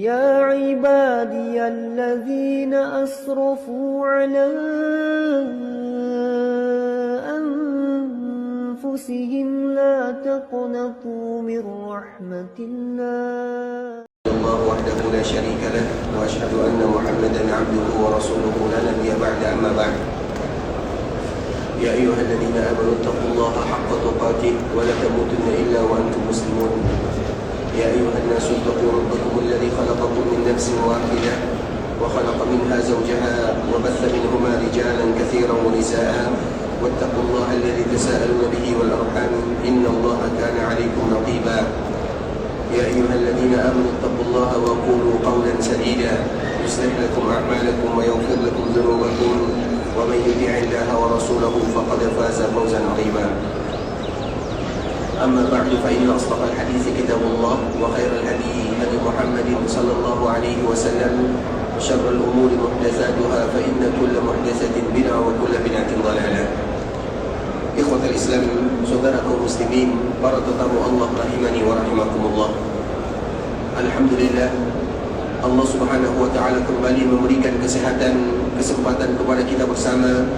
يا عبادي الذين أسرفوا على أنفسهم لا تقنطوا من رحمة الله الله وحده لا شريك له وأشهد أن محمدا عبده ورسوله لا نبي بعد أما بعد يا أيها الذين آمنوا اتقوا الله حق تقاته ولا تموتن إلا وأنتم مسلمون يا أيها الناس اتقوا ربكم الذي خلقكم من نفس واحدة وخلق منها زوجها وبث منهما رجالا كثيرا ونساء واتقوا الله الذي تساءلون به والأرحام إن الله كان عليكم رقيبا يا أيها الذين آمنوا اتقوا الله وقولوا قولا سديدا يصلح لكم أعمالكم ويغفر لكم ذنوبكم ومن يطع الله ورسوله فقد فاز فوزا عظيما أما بعد فإن أصدق الحديث كتاب الله وخير الهدي هدي محمد صلى الله عليه وسلم وشر الأمور محدثاتها فإن كل محدثة بدعة وكل بدعة ضلالة. Ikhwatal Islam, saudara kaum muslimin, para tetamu Allah rahimani wa rahimakumullah. Alhamdulillah, Allah Subhanahu wa taala kembali memberikan kesempatan kepada kita bersama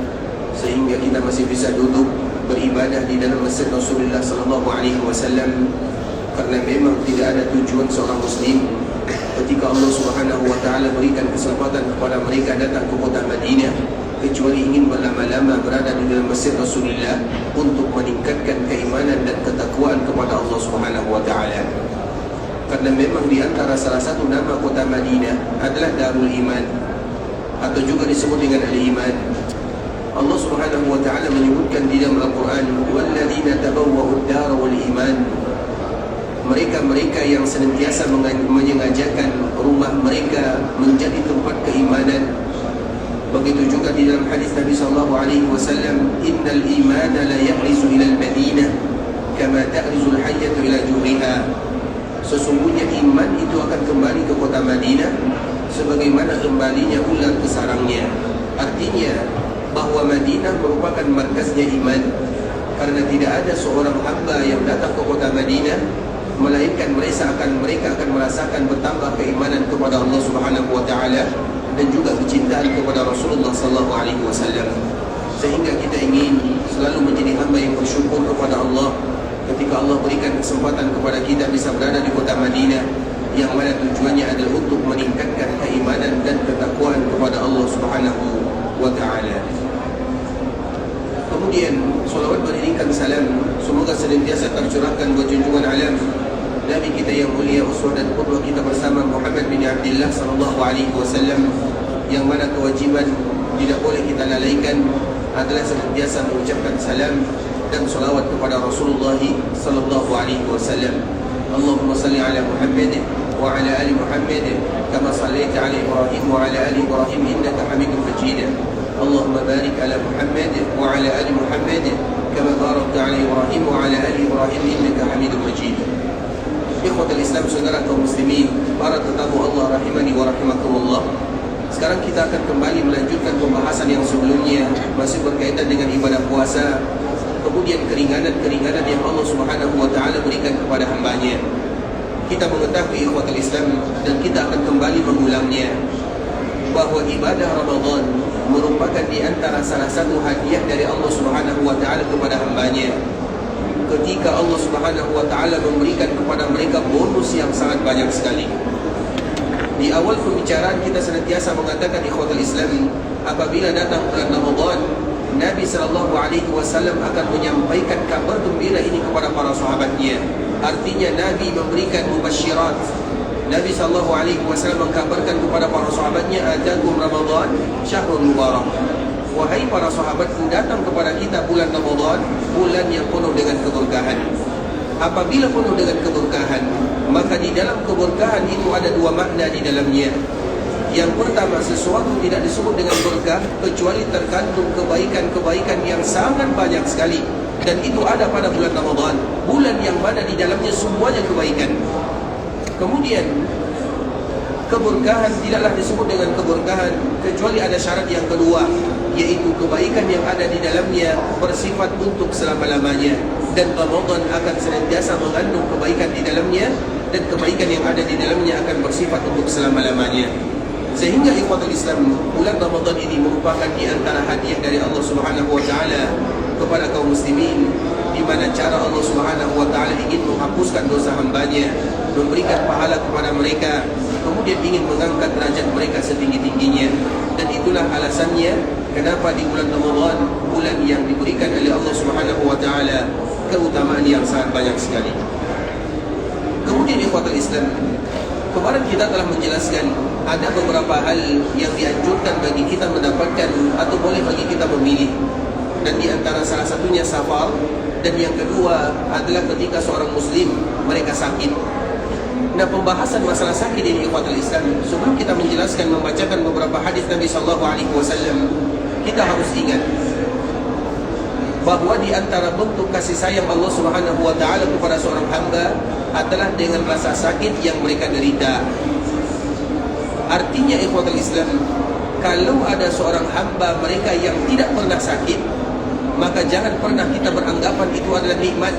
sehingga kita masih bisa duduk beribadah di dalam masjid Rasulullah sallallahu alaihi wasallam, karena memang tidak ada tujuan seorang muslim ketika Allah Subhanahu wa taala berikan kesempatan kepada mereka datang ke kota Madinah kecuali ingin berlama-lama berada di dalam masjid Rasulullah untuk meningkatkan keimanan dan ketakwaan kepada Allah Subhanahu wa taala. Karena memang di antara salah satu nama kota Madinah adalah Darul Iman atau juga disebut dengan Al-Iman. Allah Subhanahu wa taala menyebutkan di dalam Al-Quran, walladzina tabawwa'ud dara wal iman, mereka-mereka yang senantiasa menyengajakan rumah mereka menjadi tempat keimanan. Begitu juga di dalam hadis Nabi sallallahu alaihi wasallam, innal imana la ya'rizu ila al-Madinah kama ta'rizu al-hayyatu ila juhriha. Sesungguhnya iman itu akan kembali ke kota Madinah sebagaimana kembalinya ular ke sarangnya. Artinya bahwa Madinah merupakan markasnya iman, karena tidak ada seorang hamba yang datang ke kota Madinah melainkan mereka akan merasakan bertambah keimanan kepada Allah Subhanahu wa taala dan juga kecintaan kepada Rasulullah sallallahu alaihi wasallam. Sehingga kita ingin selalu menjadi hamba yang bersyukur kepada Allah ketika Allah berikan kesempatan kepada kita bisa berada di kota Madinah, yang mana tujuannya adalah untuk meningkatkan keimanan dan ketakwaan kepada Allah Subhanahu wa ta'ala. Kemudian salawat beriringkan salam semoga senantiasa tercurahkan buat junjungan alam Nabi kita yang mulia, uswah dan qudwah kita bersama, Muhammad bin Abdullah sallallahu alaihi wasallam, yang mana kewajiban tidak boleh kita lalaikan adalah senantiasa mengucapkan salam dan salawat kepada Rasulullah sallallahu alaihi wasallam. Allahumma salli ala Muhammad wa ala ali Muhammad kama sallaita ala Ibrahim wa ala ali Ibrahim innaka Hamidum Majid. Allahumma barik ala Muhammad wa ala ali Muhammad kama barakta ala Ibrahim wa ala ali Ibrahim innaka Hamidum Majid. Ikhwatul Islam, saudara kaum muslimin, para tetamu Allah rahimani wa rahimakumullah. Sekarang kita akan kembali melanjutkan pembahasan yang sebelumnya, masih berkaitan dengan ibadah puasa, kemudian keringanan-keringanan yang Allah Subhanahu wa taala berikan kepada hambanya. Kita mengetahui ikhwatul Islam, dan kita akan kembali mengulangnya, bahwa ibadah Ramadan merupakan di antara salah satu hadiah dari Allah Subhanahu wa taala kepada hambanya. Ketika Allah Subhanahu wa taala memberikan kepada mereka bonus yang sangat banyak sekali. Di awal pembicaraan kita senantiasa mengatakan ikhwatul Islam, apabila datang bulan Ramadan, Nabi sallallahu alaihi wasallam akan menyampaikan kabar gembira ini kepada para sahabatnya. Artinya Nabi memberikan mubasyirat. Nabi sallallahu alaihi wasallam mengkabarkan kepada para sahabatnya, atakum Ramadan syahrul mubarak. Wahai para sahabatku, datang kepada kita bulan Ramadan, bulan yang penuh dengan keberkahan. Apabila penuh dengan keberkahan, maka di dalam keberkahan itu ada dua makna di dalamnya. Yang pertama, sesuatu tidak disebut dengan berkah kecuali terkandung kebaikan-kebaikan yang sangat banyak sekali, dan itu ada pada bulan Ramadan, bulan yang mana di dalamnya semuanya kebaikan. Kemudian keberkahan tidaklah disebut dengan keberkahan kecuali ada syarat yang kedua, yaitu kebaikan yang ada di dalamnya bersifat untuk selama-lamanya. Dan Ramadan akan senantiasa mengandung kebaikan di dalamnya dan kebaikan yang ada di dalamnya akan bersifat untuk selama-lamanya. Sehingga ikhwatul Islam, bulan Ramadan ini merupakan di antara hadiah dari Allah Subhanahu wa taala kepada kaum muslimin, di mana cara Allah Subhanahu wa taala ingin menghapuskan dosa hambanya, memberikan pahala kepada mereka, kemudian ingin mengangkat derajat mereka setinggi-tingginya. Dan itulah alasannya kenapa di bulan Ramadan, bulan yang diberikan oleh Allah Subhanahu wa taala keutamaan yang sangat banyak sekali. Kemudian ikhwatul Islam, kemarin kita telah menjelaskan ada beberapa hal yang dianjurkan bagi kita mendapatkan atau boleh bagi kita memilih. Dan di antara salah satunya safar, dan yang kedua adalah ketika seorang muslim mereka sakit. Nah, pembahasan masalah sakit ini ikhwatul Islam, sebelum kita menjelaskan membacakan beberapa hadis Nabi sallallahu alaihi wasallam, kita harus ingat bahwa di antara bentuk kasih sayang Allah Subhanahu wa taala kepada seorang hamba adalah dengan rasa sakit yang mereka derita. Artinya ikhwatul Islam, kalau ada seorang hamba mereka yang tidak pernah sakit, maka jangan pernah kita beranggapan itu adalah nikmat,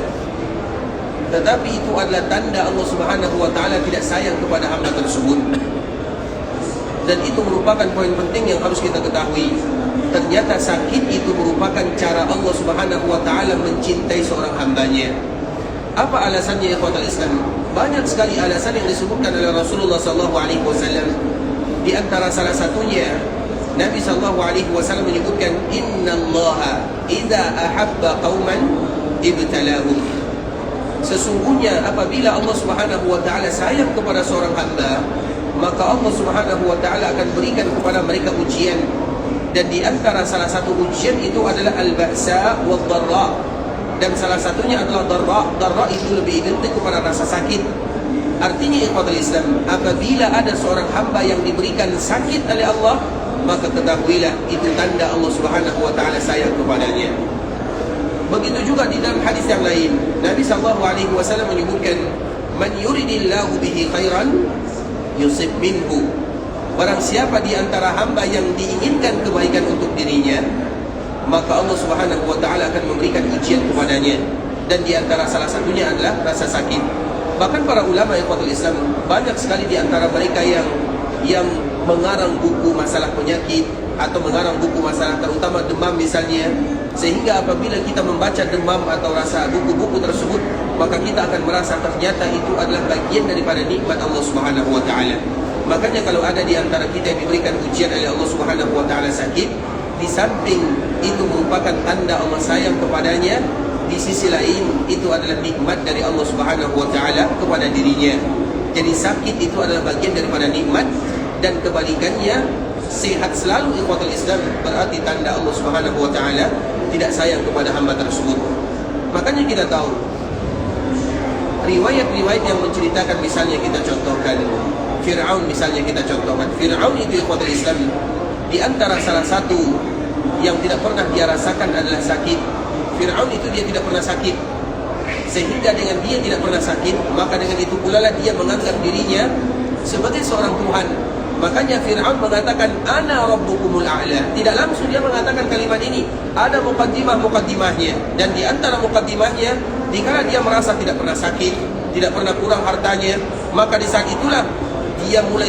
tetapi itu adalah tanda Allah Subhanahu wa taala tidak sayang kepada hamba tersebut. Dan itu merupakan poin penting yang harus kita ketahui. Ternyata sakit itu merupakan cara Allah Subhanahu wa taala mencintai seorang hambanya. Apa alasannya ikhwatul Islam? Banyak sekali alasan yang disebutkan oleh Rasulullah sallallahu alaihi wasallam. Di antara salah satunya Nabi sallallahu alaihi wasallam menyebutkan, innallaha idza ahabba qauman ibtalahum. Sesungguhnya apabila Allah Subhanahu wa taala sayang kepada seorang hamba, maka Allah Subhanahu wa taala akan berikan kepada mereka ujian. Dan di antara salah satu ujian itu adalah al-ba'sa wal dharra. Dan salah satunya adalah dharra. Dharra itu lebih identik kepada rasa sakit. Artinya ikhwatul Islam, apabila ada seorang hamba yang diberikan sakit oleh Allah, maka ketahuilah itu tanda Allah Subhanahu wa taala sayang kepadanya. Begitu juga di dalam hadis yang lain, Nabi sallallahu alaihi wasallam menyebutkan, man yuridillahu bihi khairan yusib minhu. Barang siapa di antara hamba yang diinginkan kebaikan untuk dirinya, maka Allah Subhanahu wa taala akan memberikan ujian kepadanya. Dan di antara salah satunya adalah rasa sakit. Bahkan para ulama ikhwatul Islam, banyak sekali di antara mereka yang mengarang buku masalah penyakit atau mengarang buku masalah terutama demam misalnya, sehingga apabila kita membaca demam atau rasa buku-buku tersebut, maka kita akan merasa ternyata itu adalah bagian daripada nikmat Allah Subhanahu wa taala. Makanya kalau ada di antara kita yang diberikan ujian oleh Allah Subhanahu wa taala sakit, di samping itu merupakan tanda Allah sayang kepadanya, di sisi lain itu adalah nikmat dari Allah Subhanahu wa taala kepada dirinya. Jadi sakit itu adalah bagian daripada nikmat, dan kebalikannya sehat selalu ikhwatul Islam berarti tanda Allah Subhanahu wa taala tidak sayang kepada hamba tersebut. Makanya kita tahu riwayat-riwayat yang menceritakan, misalnya kita contohkan Fir'aun, misalnya kita contohkan Fir'aun itu ikhwatul Islam, di antara salah satu yang tidak pernah dia rasakan adalah sakit. Fir'aun itu dia tidak pernah sakit, sehingga dengan dia tidak pernah sakit, maka dengan itu pula lah dia menganggap dirinya sebagai seorang Tuhan. Makanya Fir'aun mengatakan ana rabbukumul a'la. Tidak langsung dia mengatakan kalimat ini, ada mukaddimah-mukaddimahnya. Dan di antara mukaddimahnya, dikala dia merasa tidak pernah sakit, tidak pernah kurang hartanya, maka di saat itulah dia mulai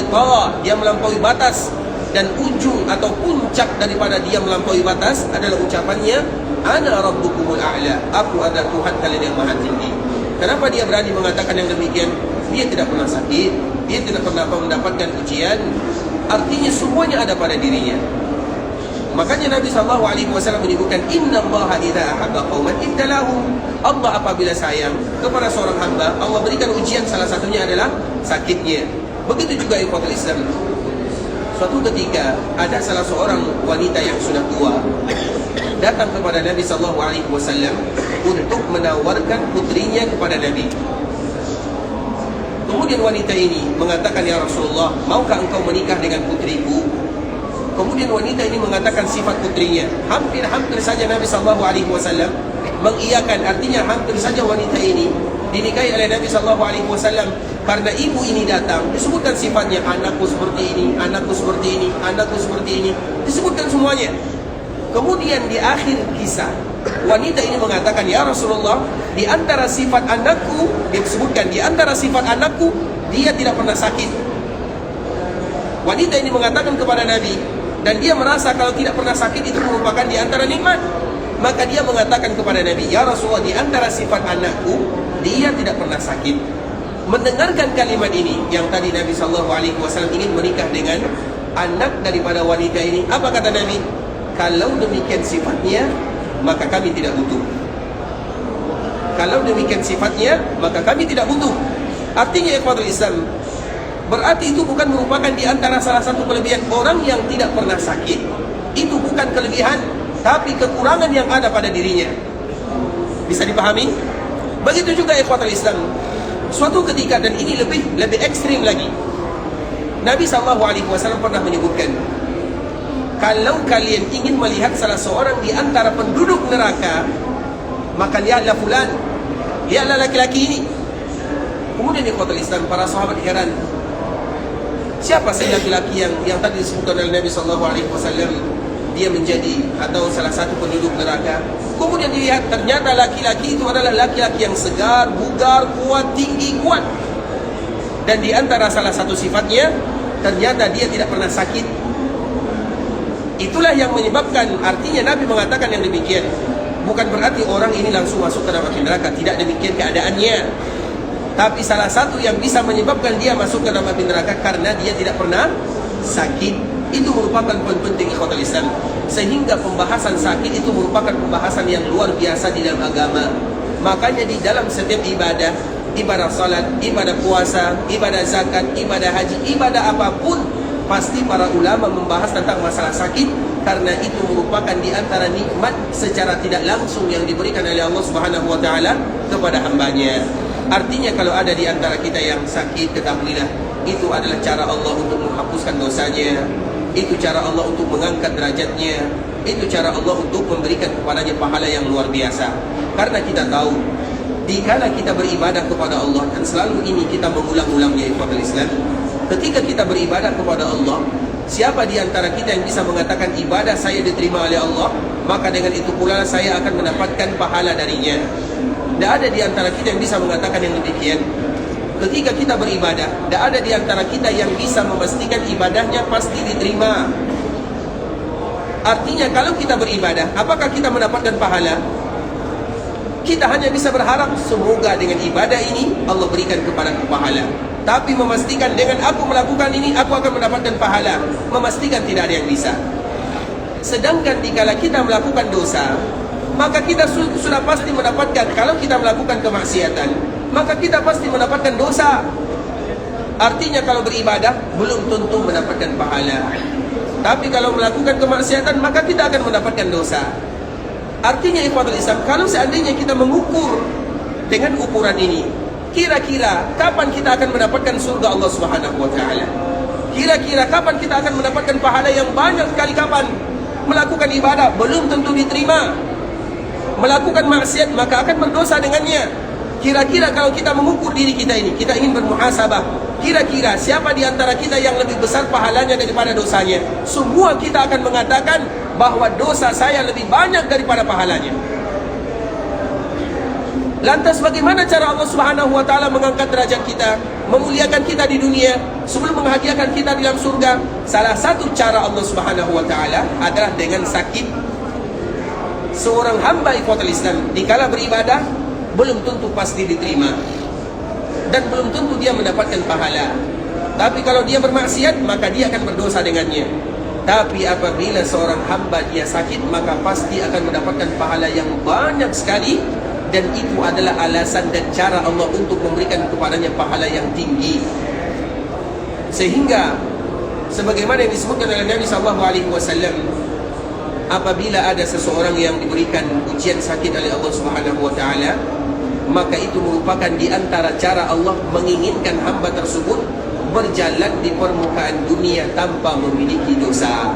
dia melampaui batas. Dan ujung atau puncak daripada dia melampaui batas adalah ucapannya ana rabbukumul a'la, aku adalah Tuhan kalian yang maha tinggi. Kenapa dia berani mengatakan yang demikian? Dia tidak pernah sakit, dia tidak pernah mendapatkan ujian. Artinya semuanya ada pada dirinya. Makanya Nabi SAW menyebutkan, innallaha idza ahabba qauman ibtalahum. Allah apabila sayang kepada seorang hamba, Allah berikan ujian, salah satunya adalah sakitnya. Begitu juga ikhwatul Islam. Suatu ketika ada salah seorang wanita yang sudah tua datang kepada Nabi SAW untuk menawarkan putrinya kepada Nabi. Kemudian wanita ini mengatakan, ya Rasulullah, maukah engkau menikah dengan putriku? Kemudian wanita ini mengatakan sifat putrinya. Hampir saja Nabi SAW mengiyakan. Artinya hampir saja wanita ini dinikahi oleh Nabi SAW. Karena ibu ini datang, disebutkan sifatnya, anakku seperti ini, anakku seperti ini, anakku seperti ini, disebutkan semuanya. Kemudian di akhir kisah Wanita ini mengatakan, ya Rasulullah, di antara sifat anakku, dia sebutkan, di antara sifat anakku, dia tidak pernah sakit. Wanita ini mengatakan kepada Nabi, dan dia merasa kalau tidak pernah sakit itu merupakan di antara nikmat. Maka dia mengatakan kepada Nabi, ya Rasulullah, di antara sifat anakku, dia tidak pernah sakit. Mendengarkan kalimat ini, yang tadi Nabi SAW ingin menikah dengan anak daripada wanita ini, apa kata Nabi? Kalau demikian sifatnya, maka kami tidak butuh. Kalau demikian sifatnya, maka kami tidak butuh. Artinya ikhwatul Islam, berarti itu bukan merupakan di antara salah satu kelebihan. Orang yang tidak pernah sakit, itu bukan kelebihan, tapi kekurangan yang ada pada dirinya. Bisa dipahami? Begitu juga ikhwatul Islam. Suatu ketika, dan ini lebih ekstrim lagi, Nabi SAW pernah menyebutkan, kalau kalian ingin melihat salah seorang di antara penduduk neraka, maka lihatlah fulan, lihatlah laki-laki ini. Kemudian ikhwatul Islam, para sahabat heran, siapa sih laki-laki yang tadi disebutkan oleh Nabi SAW, dia menjadi atau salah satu penduduk neraka. Kemudian dilihat, ternyata laki-laki itu adalah laki-laki yang segar, bugar, kuat, tinggi, kuat. Dan di antara salah satu sifatnya, ternyata dia tidak pernah sakit. Itulah yang menyebabkan, artinya Nabi mengatakan yang demikian. Bukan berarti orang ini langsung masuk ke neraka, tidak demikian keadaannya. Tapi salah satu yang bisa menyebabkan dia masuk ke neraka karena dia tidak pernah sakit. Itu merupakan poin penting ikhwatul Islam. Sehingga pembahasan sakit itu merupakan pembahasan yang luar biasa di dalam agama. Makanya di dalam setiap ibadah, ibadah salat, ibadah puasa, ibadah zakat, ibadah haji, ibadah apapun, pasti para ulama membahas tentang masalah sakit, karena itu merupakan di antara nikmat secara tidak langsung yang diberikan oleh Allah Subhanahu wa taala kepada hambanya. Artinya kalau ada di antara kita yang sakit, ketahuilah itu adalah cara Allah untuk menghapuskan dosanya. Itu cara Allah untuk mengangkat derajatnya. Itu cara Allah untuk memberikan kepadanya pahala yang luar biasa. Karena kita tahu, dikala kita beribadah kepada Allah, dan selalu ini kita mengulang-ulangnya ikhwatul Islam, ketika kita beribadah kepada Allah, siapa di antara kita yang bisa mengatakan ibadah saya diterima oleh Allah, maka dengan itu pula saya akan mendapatkan pahala darinya? Tidak ada di antara kita yang bisa mengatakan yang demikian. Ketika kita beribadah, tidak ada di antara kita yang bisa memastikan ibadahnya pasti diterima. Artinya kalau kita beribadah, apakah kita mendapatkan pahala? Kita hanya bisa berharap semoga dengan ibadah ini Allah berikan kepadaku pahala. Tapi memastikan dengan aku melakukan ini aku akan mendapatkan pahala, memastikan tidak ada yang bisa. Sedangkan dikala kita melakukan dosa, maka kita sudah pasti mendapatkan. Kalau kita melakukan kemaksiatan, maka kita pasti mendapatkan dosa. Artinya kalau beribadah belum tentu mendapatkan pahala, tapi kalau melakukan kemaksiatan maka kita akan mendapatkan dosa. Artinya ikhwatul Islam, kalau seandainya kita mengukur dengan ukuran ini, kira-kira kapan kita akan mendapatkan surga Allah Subhanahu wa taala? Kira-kira kapan kita akan mendapatkan pahala yang banyak sekali? Kapan? Melakukan ibadah belum tentu diterima. Melakukan maksiat maka akan berdosa dengannya. Kira-kira kalau kita mengukur diri kita ini, kita ingin bermuhasabah, kira-kira siapa di antara kita yang lebih besar pahalanya daripada dosanya? Semua kita akan mengatakan bahwa dosa saya lebih banyak daripada pahalanya. Lantas bagaimana cara Allah Subhanahu wa taala mengangkat derajat kita, memuliakan kita di dunia sebelum menghadiahkan kita di dalam surga? Salah satu cara Allah Subhanahu wa taala adalah dengan sakit. Seorang hamba ikhwatul Islam dikala beribadah belum tentu pasti diterima, dan belum tentu dia mendapatkan pahala. Tapi kalau dia bermaksiat maka dia akan berdosa dengannya. Tapi apabila seorang hamba dia sakit, maka pasti akan mendapatkan pahala yang banyak sekali. Dan itu adalah alasan dan cara Allah untuk memberikan kepadanya pahala yang tinggi. Sehingga sebagaimana yang disebutkan oleh Nabi SAW, apabila ada seseorang yang diberikan ujian sakit oleh Allah Subhanahu wa taala, maka itu merupakan di antara cara Allah menginginkan hamba tersebut berjalan di permukaan dunia tanpa memiliki dosa.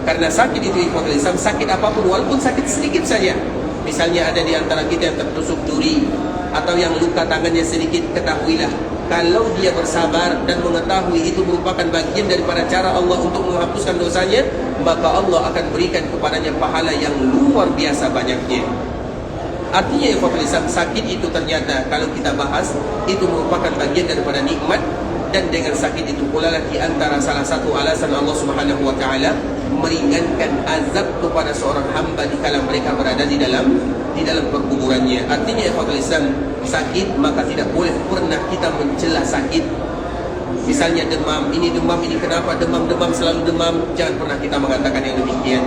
Karena sakit itu ikhwatul Islam, sakit apapun walaupun sakit sedikit saja. Misalnya ada di antara kita yang tertusuk duri, atau yang luka tangannya sedikit, ketahuilah kalau dia bersabar dan mengetahui itu merupakan bagian daripada cara Allah untuk menghapuskan dosanya, maka Allah akan berikan kepadanya pahala yang luar biasa banyaknya. Artinya ya Islam, sakit itu ternyata kalau kita bahas itu merupakan bagian daripada nikmat. Dan dengan sakit itu pula di antara salah satu alasan Allah Subhanahu wa taala meringankan azab kepada seorang hamba dikala mereka berada di dalam perkuburannya. Artinya ya Islam, sakit maka tidak boleh pernah kita mencela sakit. Misalnya demam, ini kenapa demam selalu demam, jangan pernah kita mengatakan yang demikian.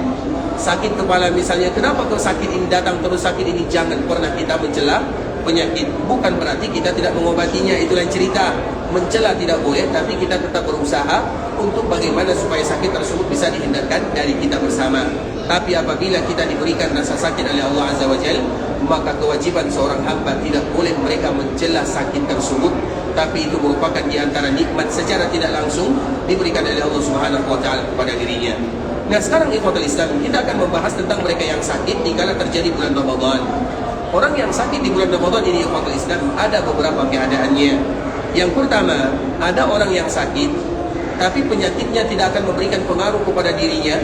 Sakit kepala misalnya, kenapa kau sakit ini datang terus sakit ini, jangan pernah kita mencela penyakit. Bukan berarti kita tidak mengobatinya, itu lain cerita. Mencela tidak boleh, tapi kita tetap berusaha untuk bagaimana supaya sakit tersebut bisa dihindarkan dari kita bersama. Tapi apabila kita diberikan rasa sakit oleh Allah Azza wa Jalla, maka kewajiban seorang hamba tidak boleh mereka mencela sakit tersebut, tapi itu merupakan di antara nikmat secara tidak langsung diberikan oleh Allah Subhanahu wa taala kepada dirinya. Nah, sekarang ikhwatul Islam, kita akan membahas tentang mereka yang sakit dikala terjadi bulan Ramadan. Orang yang sakit di bulan Ramadan ini ikhwatul Islam ada beberapa keadaannya. Yang pertama, ada orang yang sakit tapi penyakitnya tidak akan memberikan pengaruh kepada dirinya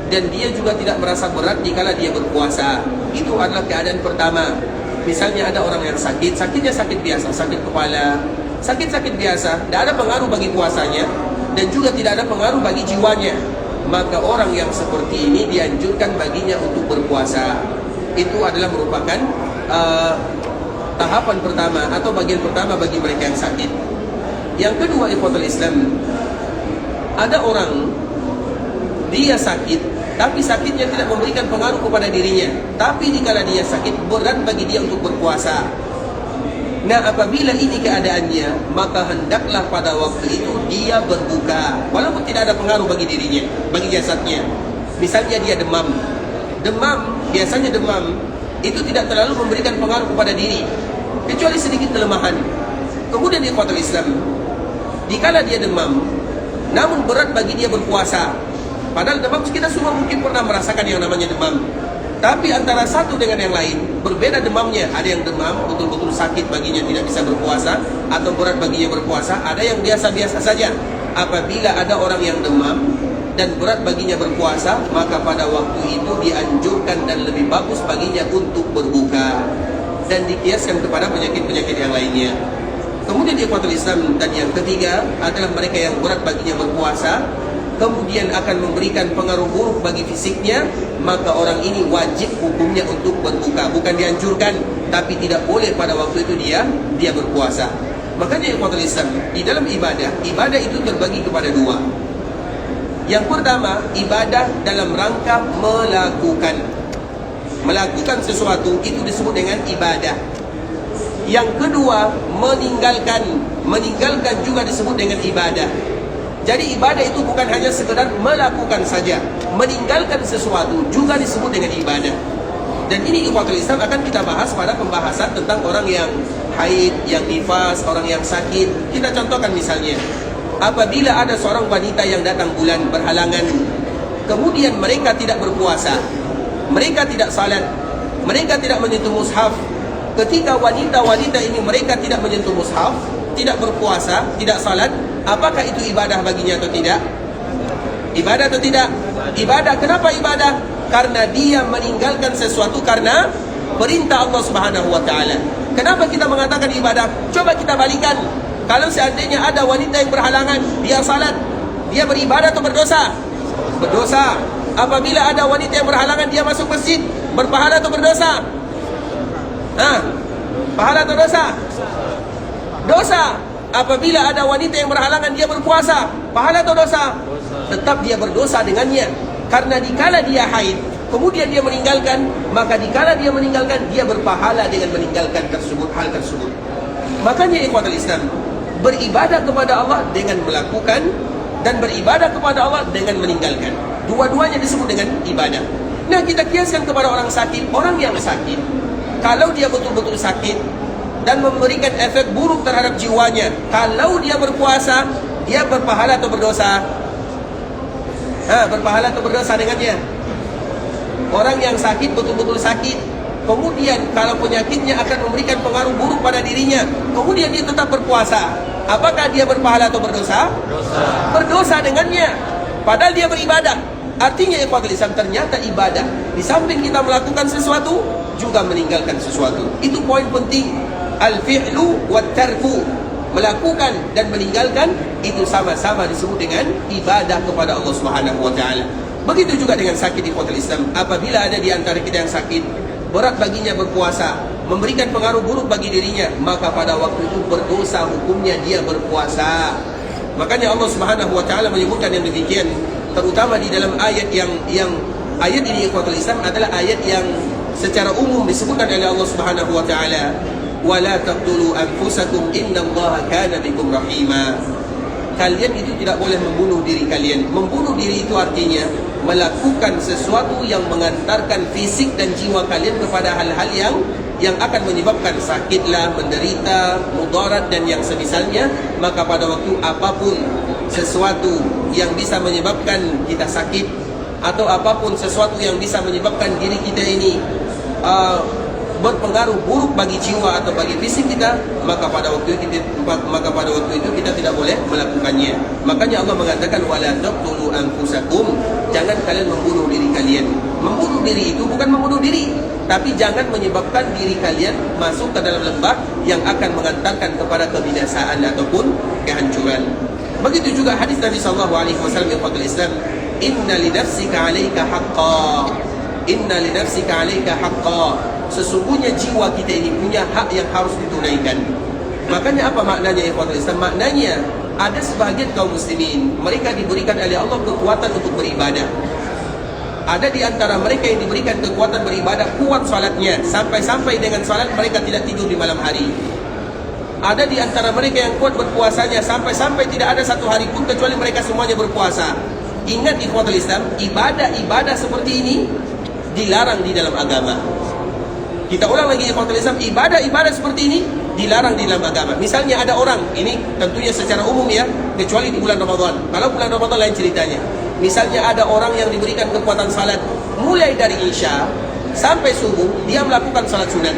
dan dia juga tidak merasa berat dikala dia berpuasa. Itu adalah keadaan pertama. Misalnya ada orang yang sakit, sakitnya sakit biasa, sakit kepala, sakit biasa, tidak ada pengaruh bagi puasanya dan juga tidak ada pengaruh bagi jiwanya. Maka orang yang seperti ini dianjurkan baginya untuk berpuasa. Itu adalah merupakan tahapan pertama atau bagian pertama bagi mereka yang sakit. Yang kedua ikhwatul Islam, ada orang dia sakit tapi sakitnya tidak memberikan pengaruh kepada dirinya, tapi dikala dia sakit berat bagi dia untuk berpuasa. Nah, apabila ini keadaannya, maka hendaklah pada waktu itu dia berbuka walaupun tidak ada pengaruh bagi dirinya, bagi jasadnya. Misalnya dia demam, biasanya demam itu tidak terlalu memberikan pengaruh kepada diri, kecuali sedikit kelemahan. Kemudian ikhwatul Islam, dikala dia demam, namun berat bagi dia berpuasa. Padahal demam kita semua mungkin pernah merasakan yang namanya demam. Tapi antara satu dengan yang lain, berbeda demamnya. Ada yang demam, betul-betul sakit baginya tidak bisa berpuasa, atau berat baginya berpuasa. Ada yang biasa-biasa saja. Apabila ada orang yang demam dan berat baginya berpuasa, maka pada waktu itu dianjurkan dan lebih bagus baginya untuk berbuka dan dikiaskan kepada penyakit-penyakit yang lainnya. Kemudian ikhwatul Islam, dan yang ketiga adalah mereka yang berat baginya berpuasa kemudian akan memberikan pengaruh buruk bagi fisiknya, maka orang ini wajib hukumnya untuk berbuka. Bukan dianjurkan, tapi tidak boleh pada waktu itu dia berpuasa. Makanya ikhwatul Islam, di dalam ibadah itu terbagi kepada dua. Yang pertama, ibadah dalam rangka melakukan sesuatu, itu disebut dengan ibadah. Yang kedua, meninggalkan juga disebut dengan ibadah. Jadi ibadah itu bukan hanya sekedar melakukan saja, meninggalkan sesuatu juga disebut dengan ibadah. Dan ini ikhwatul Islam akan kita bahas pada pembahasan tentang orang yang haid, yang nifas, orang yang sakit. Kita contohkan misalnya, apabila ada seorang wanita yang datang bulan berhalangan, kemudian mereka tidak berpuasa, mereka tidak salat, mereka tidak menyentuh mushaf. Ketika wanita-wanita ini mereka tidak menyentuh mushaf, tidak berpuasa, tidak salat, apakah itu ibadah baginya atau tidak? Ibadah atau tidak? Ibadah. Kenapa ibadah? Karena dia meninggalkan sesuatu karena perintah Allah Subhanahu wa taala. Kenapa kita mengatakan ibadah? Coba kita balikan. Kalau seandainya ada wanita yang berhalangan, dia salat, dia beribadah atau berdosa? Berdosa. Apabila ada wanita yang berhalangan, dia masuk masjid, berpahala atau berdosa? Pahala atau dosa? Dosa. Apabila ada wanita yang berhalangan, dia berpuasa, pahala atau dosa? Tetap dia berdosa dengannya. Karena dikala dia haid, kemudian dia meninggalkan, maka dikala dia meninggalkan, dia berpahala dengan meninggalkan hal tersebut. Makanya ikhwatul Islam, beribadah kepada Allah dengan melakukan, dan beribadah kepada Allah dengan meninggalkan. Dua-duanya disebut dengan ibadah. Nah, kita kiaskan kepada orang sakit. Orang yang sakit, kalau dia betul-betul sakit dan memberikan efek buruk terhadap jiwanya, kalau dia berpuasa, dia berpahala atau berdosa? Berpahala atau berdosa dengannya? Orang yang sakit, betul-betul sakit, kemudian kalau penyakitnya akan memberikan pengaruh buruk pada dirinya, kemudian dia tetap berpuasa, apakah dia berpahala atau berdosa? Berdosa dengannya, padahal dia beribadah. Artinya ikhwatul Islam, ternyata ibadah di samping kita melakukan sesuatu juga meninggalkan sesuatu. Itu poin penting. Al-fi'lu wa tarku, melakukan dan meninggalkan itu sama-sama disebut dengan ibadah kepada Allah Subhanahu wa taala. Begitu juga dengan sakit ikhwatul Islam. Apabila ada di antara kita yang sakit, berat baginya berpuasa, memberikan pengaruh buruk bagi dirinya, maka pada waktu itu berdosa hukumnya dia berpuasa. Makanya Allah Subhanahu wa taala menyebutkan yang demikian, terutama di dalam ayat yang ayat ini ikhwatul Islam adalah ayat yang secara umum disebutkan oleh Allah Subhanahu wa taala, wala taqtulu anfusakum innallaha kana bikum rahima. Kalian itu tidak boleh membunuh diri kalian. Membunuh diri itu artinya melakukan sesuatu yang mengantarkan fisik dan jiwa kalian kepada hal-hal yang akan menyebabkan sakitlah, menderita, mudarat dan yang semisalnya. Maka pada waktu apapun sesuatu yang bisa menyebabkan kita sakit, atau apapun sesuatu yang bisa menyebabkan diri kita ini berpengaruh buruk bagi jiwa atau bagi fisik kita, maka pada waktu itu kita tidak boleh melakukannya. Makanya Allah mengatakan wala taqtulu anfusakum, jangan kalian membunuh diri kalian. Membunuh diri itu bukan membunuh diri, tapi jangan menyebabkan diri kalian masuk ke dalam lembah yang akan mengantarkan kepada kebinasaan ataupun kehancuran. Begitu juga hadis Nabi sallallahu alaihi wasallam yang fadil Islam, inna li nafsika 'alaika haqqan, inna li nafsika 'alaika haqqan. Sesungguhnya jiwa kita ini punya hak yang harus ditunaikan. Makanya apa maknanya ikhwatul Islam? Maknanya ada sebahagian kaum muslimin, mereka diberikan oleh Allah kekuatan untuk beribadah. Ada di antara mereka yang diberikan kekuatan beribadah, kuat salatnya, sampai-sampai dengan salat mereka tidak tidur di malam hari. Ada di antara mereka yang kuat berpuasanya, sampai-sampai tidak ada satu hari pun kecuali mereka semuanya berpuasa. Ingat ikhwatul Islam, ibadah-ibadah seperti ini dilarang di dalam agama. Kita ulang lagi ikhwatul Islam, ibadah-ibadah seperti ini dilarang di dalam agama. Misalnya ada orang, ini tentunya secara umum ya, kecuali di bulan Ramadan. Kalau bulan Ramadan lain ceritanya. Misalnya ada orang yang diberikan kekuatan salat, mulai dari Isya sampai subuh dia melakukan salat sunat.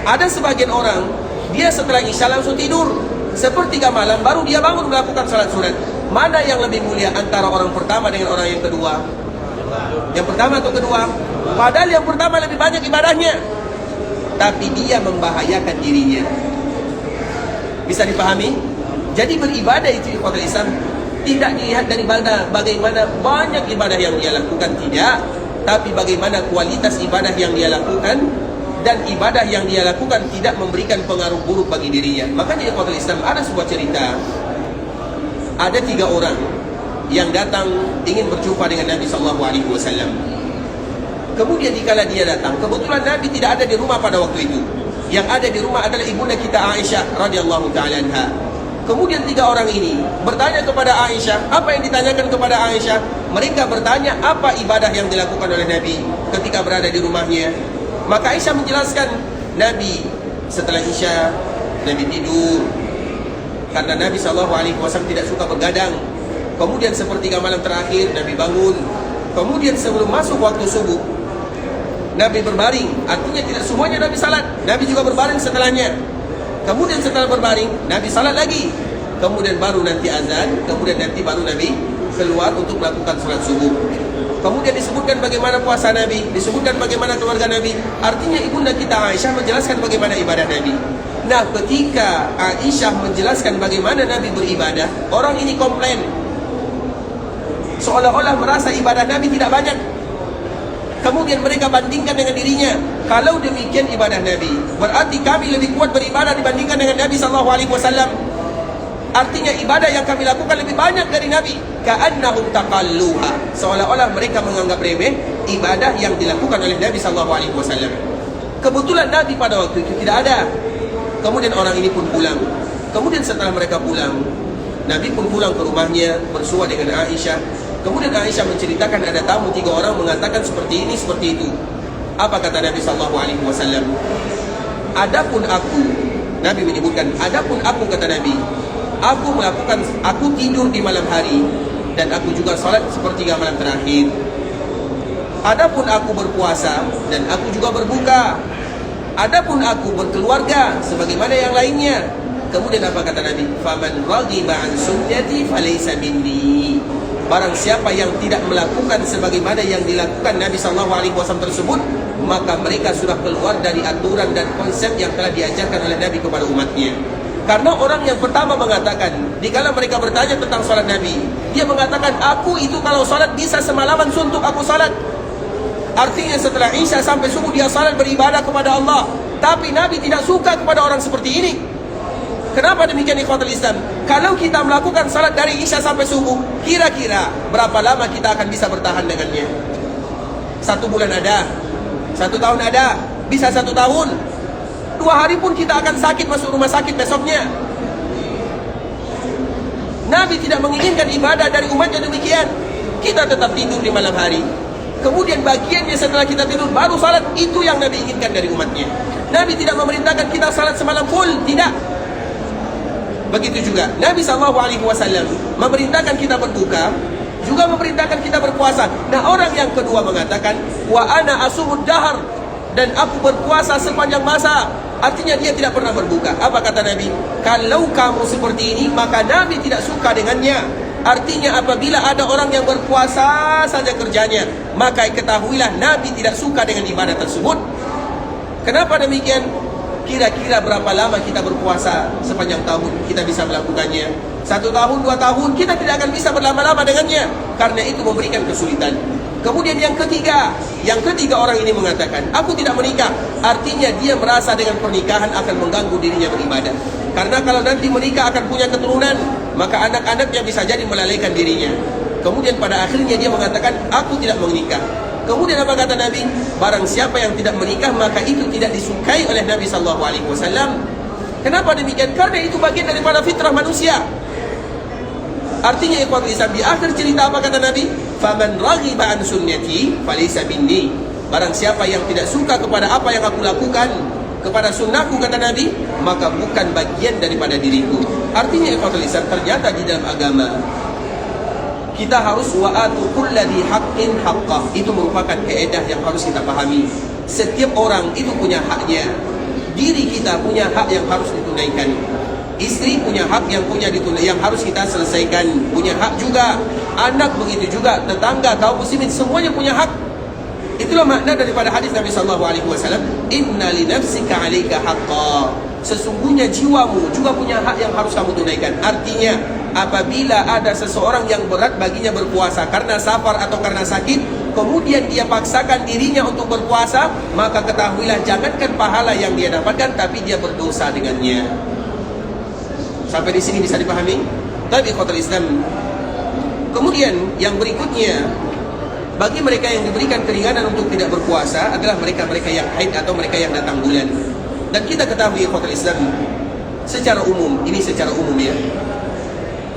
Ada sebagian orang, dia setelah Isya langsung tidur, sepertiga malam baru dia bangun melakukan salat sunat. Mana yang lebih mulia antara orang pertama dengan orang yang kedua? Yang pertama atau kedua? Padahal yang pertama lebih banyak ibadahnya, tapi dia membahayakan dirinya. Bisa dipahami? Jadi beribadah itu ikhwatul Islam tidak dilihat dari bagaimana banyak ibadah yang dia lakukan, tidak, tapi bagaimana kualitas ibadah yang dia lakukan, dan ibadah yang dia lakukan tidak memberikan pengaruh buruk bagi dirinya. Makanya ikhwatul Islam ada sebuah cerita, ada 3 orang yang datang ingin berjumpa dengan Nabi SAW. Kemudian dikala dia datang, kebetulan Nabi tidak ada di rumah pada waktu itu. Yang ada di rumah adalah ibunda kita Aisyah radhiyallahu taala anha. Kemudian 3 orang ini bertanya kepada Aisyah. Apa yang ditanyakan kepada Aisyah? Mereka bertanya apa ibadah yang dilakukan oleh Nabi ketika berada di rumahnya. Maka Aisyah menjelaskan, Nabi setelah Isya Nabi tidur, karena Nabi SAW tidak suka begadang. Kemudian sepertiga malam terakhir Nabi bangun. Kemudian sebelum masuk waktu subuh Nabi berbaring. Artinya tidak semuanya Nabi salat, Nabi juga berbaring setelahnya. Kemudian setelah berbaring Nabi salat lagi. Kemudian baru nanti azan. Kemudian nanti baru Nabi keluar untuk melakukan salat subuh. Kemudian disebutkan bagaimana puasa Nabi, disebutkan bagaimana keluarga Nabi. Artinya ibunda kita Aisyah menjelaskan bagaimana ibadah Nabi. Nah, ketika Aisyah menjelaskan bagaimana Nabi beribadah, orang ini komplain, seolah-olah merasa ibadah Nabi tidak banyak. Kemudian mereka bandingkan dengan dirinya. Kalau demikian ibadah Nabi, berarti kami lebih kuat beribadah dibandingkan dengan Nabi SAW. Artinya ibadah yang kami lakukan lebih banyak dari Nabi. Ka'annahum taqalluha, seolah-olah mereka menganggap remeh ibadah yang dilakukan oleh Nabi SAW. Kebetulan Nabi pada waktu itu tidak ada. Kemudian orang ini pun pulang. Kemudian setelah mereka pulang, Nabi pun pulang ke rumahnya bersua dengan Aisyah. Kemudian Aisyah menceritakan ada tamu 3 orang mengatakan seperti ini, seperti itu. Apa kata Nabi SAW? Adapun aku, Nabi menyebutkan, adapun aku, kata Nabi, aku tidur di malam hari dan aku juga salat sepertiga malam terakhir. Adapun aku berpuasa dan aku juga berbuka. Adapun aku berkeluarga sebagaimana yang lainnya. Kemudian apa kata Nabi? Faman raghiba an sunnati falaysa minni. Barang siapa yang tidak melakukan sebagaimana yang dilakukan Nabi SAW tersebut, maka mereka sudah keluar dari aturan dan konsep yang telah diajarkan oleh Nabi kepada umatnya. Karena orang yang pertama mengatakan, dikala mereka bertanya tentang salat Nabi, dia mengatakan, aku itu kalau salat bisa semalaman suntuk aku salat. Artinya setelah Isya sampai subuh dia salat beribadah kepada Allah. Tapi Nabi tidak suka kepada orang seperti ini. Kenapa demikian ikhwatul Islam? Kalau kita melakukan salat dari Isya sampai subuh, kira-kira berapa lama kita akan bisa bertahan dengannya? 1 bulan ada, 1 tahun ada, bisa 1 tahun. 2 hari pun kita akan sakit, masuk rumah sakit besoknya. Nabi tidak menginginkan ibadah dari umatnya demikian. Kita tetap tidur di malam hari. Kemudian bagiannya setelah kita tidur baru salat, itu yang Nabi inginkan dari umatnya. Nabi tidak memerintahkan kita salat semalam full, tidak. Begitu juga Nabi SAW memerintahkan kita berbuka, juga memerintahkan kita berpuasa. Nah, orang yang kedua mengatakan, wa ana asumud dahar, dan aku berpuasa sepanjang masa. Artinya dia tidak pernah berbuka. Apa kata Nabi? Kalau kamu seperti ini, maka Nabi tidak suka dengannya. Artinya apabila ada orang yang berpuasa saja kerjanya, maka ketahuilah Nabi tidak suka dengan ibadah tersebut. Kenapa demikian? Kira-kira berapa lama kita berpuasa sepanjang tahun kita bisa melakukannya? 1 tahun, 2 tahun, kita tidak akan bisa berlama-lama dengannya. Karena itu memberikan kesulitan. Kemudian yang ketiga orang ini mengatakan, aku tidak menikah. Artinya dia merasa dengan pernikahan akan mengganggu dirinya beribadah. Karena kalau nanti menikah akan punya keturunan, maka anak-anaknya bisa jadi melalaikan dirinya. Kemudian pada akhirnya dia mengatakan, aku tidak menikah. Kemudian apa kata Nabi? Barang siapa yang tidak menikah, maka itu tidak disukai oleh Nabi SAW. Kenapa demikian? Karena itu bagian daripada fitrah manusia. Artinya ikhwatul Islam, di akhir cerita apa kata Nabi? Faman raghiba an sunnati falaysa minni. Barang siapa yang tidak suka kepada apa yang aku lakukan, kepada sunnahku kata Nabi, maka bukan bagian daripada diriku. Artinya ikhwatul Islam, ternyata di dalam agama kita harus wa'atu kulladhi haqqin haqqah. Itu merupakan kaidah yang harus kita pahami. Setiap orang itu punya haknya. Diri kita punya hak yang harus ditunaikan. Istri punya hak yang harus kita selesaikan. Punya hak juga. Anak begitu juga. Tetangga, kaum muslimin, semuanya punya hak. Itulah makna daripada hadis Nabi SAW. Inna li nafsika alaika haqqa. Sesungguhnya jiwamu juga punya hak yang harus kamu tunaikan. Artinya, apabila ada seseorang yang berat baginya berpuasa karena safar atau karena sakit, kemudian dia paksakan dirinya untuk berpuasa, maka ketahuilah jangankan pahala yang dia dapatkan, tapi dia berdosa dengannya. Sampai di sini bisa dipahami? Tapi ikhwatul Islam, kemudian yang berikutnya, bagi mereka yang diberikan keringanan untuk tidak berpuasa adalah mereka-mereka yang haid atau mereka yang datang bulan. Dan kita ketahui ikhwatul Islam, secara umum, ini secara umum ya,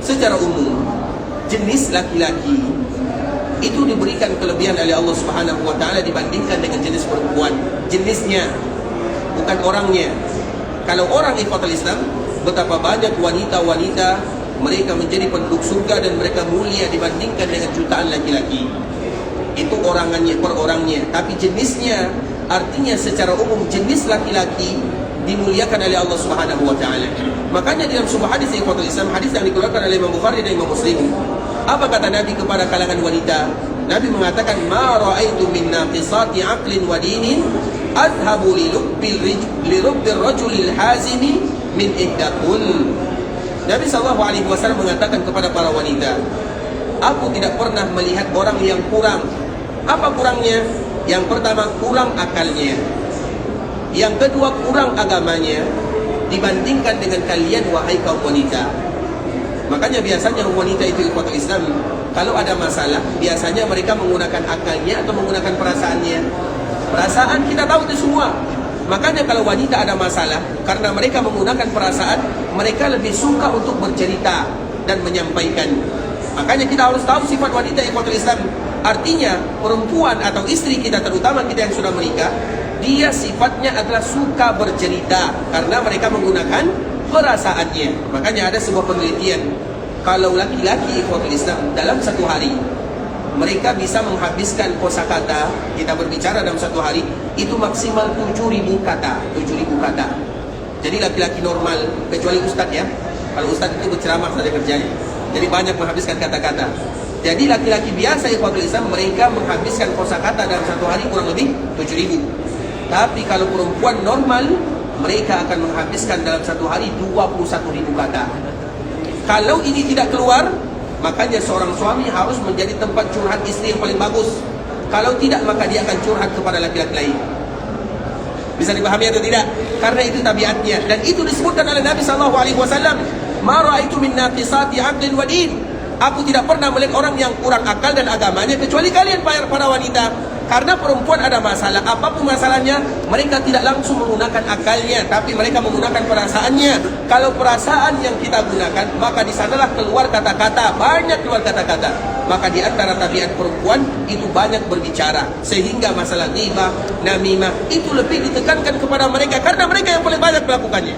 secara umum jenis laki-laki itu diberikan kelebihan oleh Allah Subhanahu wa taala dibandingkan dengan jenis perempuan. Jenisnya, bukan orangnya. Kalau orang ikhwatul Islam, betapa banyak wanita-wanita mereka menjadi penduduk surga dan mereka mulia dibandingkan dengan jutaan laki-laki. Itu orangannya, per orangnya. Tapi jenisnya, artinya secara umum jenis laki-laki dimuliakan oleh Allah Subhanahu wa taala. Makanya dalam sebuah hadis ikhwatul Islam, hadis yang dikeluarkan oleh Imam Bukhari dan Imam Muslim, apa kata Nabi kepada kalangan wanita? Nabi mengatakan, ma ra'aitu min naqisati aqlin wa dinin adhabu li lubbil rajulil hazimi min ihdakun. Nabi SAW mengatakan kepada para wanita, aku tidak pernah melihat orang yang kurang. Apa kurangnya? Yang pertama, kurang akalnya. Yang kedua, kurang agamanya dibandingkan dengan kalian wahai kaum wanita. Makanya biasanya wanita itu ikhwatul Islam, kalau ada masalah, biasanya mereka menggunakan akalnya atau menggunakan perasaannya. Perasaan kita tahu itu semua. Makanya kalau wanita ada masalah, karena mereka menggunakan perasaan, mereka lebih suka untuk bercerita dan menyampaikan. Makanya kita harus tahu sifat wanita ikhwatul Islam. Artinya perempuan atau istri kita, terutama kita yang sudah menikah, dia sifatnya adalah suka bercerita karena mereka menggunakan perasaannya. Makanya ada sebuah penelitian, kalau laki-laki ikhwatul Islam dalam satu hari mereka bisa menghabiskan kosakata, kita berbicara dalam satu hari itu maksimal 7.000 kata. 7.000 kata. Jadi laki-laki normal, kecuali ustaz ya, kalau ustaz itu berceramah saja kerjanya, jadi banyak menghabiskan kata-kata. Jadi laki-laki biasa ikhwatul Islam, mereka menghabiskan kosakata dalam satu hari kurang lebih 7.000. Tapi kalau perempuan normal, mereka akan menghabiskan dalam satu hari 21.000 kata. Kalau ini tidak keluar, makanya seorang suami harus menjadi tempat curhat istri yang paling bagus. Kalau tidak, maka dia akan curhat kepada laki-laki lain. Bisa dipahami atau tidak? Karena itu tabiatnya. Dan itu disebutkan oleh Nabi SAW. Ma ra'aitu min naqisati aqlin wa din. Aku tidak pernah melihat orang yang kurang akal dan agamanya kecuali kalian para wanita. Karena perempuan ada masalah, apapun masalahnya, mereka tidak langsung menggunakan akalnya, tapi mereka menggunakan perasaannya. Kalau perasaan yang kita gunakan, maka di sanalah keluar kata-kata, banyak keluar kata-kata. Maka di antara tabiat perempuan itu banyak berbicara, sehingga masalah ghibah, namimah itu lebih ditekankan kepada mereka karena mereka yang paling banyak melakukannya.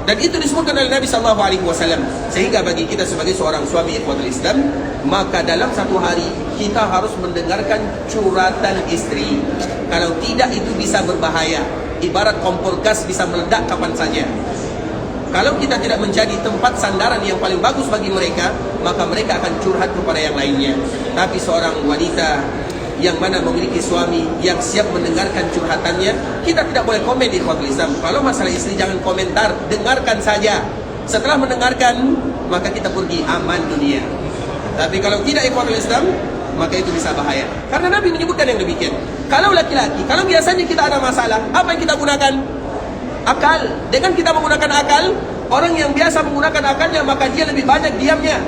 Dan itu disebutkan oleh Nabi SAW. Sehingga bagi kita sebagai seorang suami ikhwatul Islam, maka dalam satu hari kita harus mendengarkan curhatan istri. Kalau tidak, itu bisa berbahaya. Ibarat kompor gas bisa meledak kapan saja. Kalau kita tidak menjadi tempat sandaran yang paling bagus bagi mereka, maka mereka akan curhat kepada yang lainnya. Tapi seorang wanita yang mana memiliki suami yang siap mendengarkan curhatannya, kita tidak boleh komen di ikhwatul Islam. Kalau masalah istri jangan komentar, dengarkan saja. Setelah mendengarkan, maka kita pergi, aman dunia. Tapi kalau tidak ikhwatul Islam, maka itu bisa bahaya. Karena Nabi menyebutkan yang demikian. Kalau laki-laki, kalau biasanya kita ada masalah, apa yang kita gunakan? Akal. Dengan kita menggunakan akal, orang yang biasa menggunakan akalnya, maka dia lebih banyak diamnya.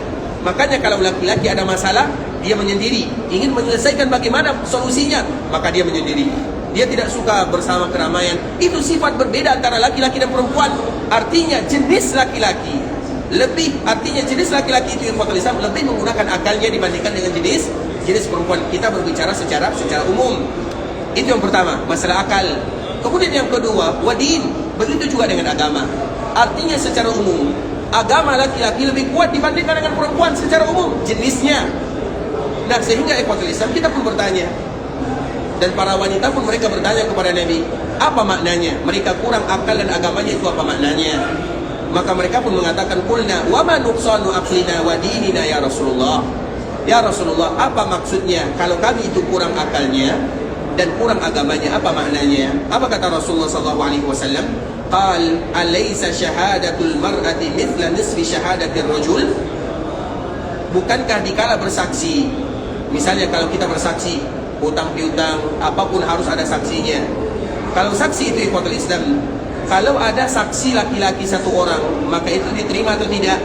Makanya kalau laki-laki ada masalah, dia menyendiri, ingin menyelesaikan bagaimana solusinya, maka dia menyendiri. Dia tidak suka bersama keramaian. Itu sifat berbeda antara laki-laki dan perempuan. Artinya jenis laki-laki jenis laki-laki itu yang Islam lebih menggunakan akalnya dibandingkan dengan jenis perempuan. Kita berbicara secara umum. Itu yang pertama, masalah akal. Kemudian yang kedua, wadin. Begitu juga dengan agama. Artinya secara umum, agama laki-laki lebih kuat dibandingkan dengan perempuan secara umum, jenisnya. Nah, sehingga ikhwatul Islam kita pun bertanya, dan para wanita pun mereka bertanya kepada Nabi, apa maknanya? Mereka kurang akal dan agamanya itu apa maknanya? Maka mereka pun mengatakan, qulna wa ma nuqsanu aqlina wa dinina ya Rasulullah. Ya Rasulullah, apa maksudnya kalau kami itu kurang akalnya dan kurang agamanya, apa maknanya? Apa kata Rasulullah SAW? Qal alaysa syahadatul mar'ati mithla nisfi syahadatir rajul? Bukankah dikala bersaksi, misalnya kalau kita bersaksi hutang piutang, apapun harus ada saksinya. Kalau saksi itu ikhwatul Islam, kalau ada saksi laki-laki satu orang, maka itu diterima atau tidak?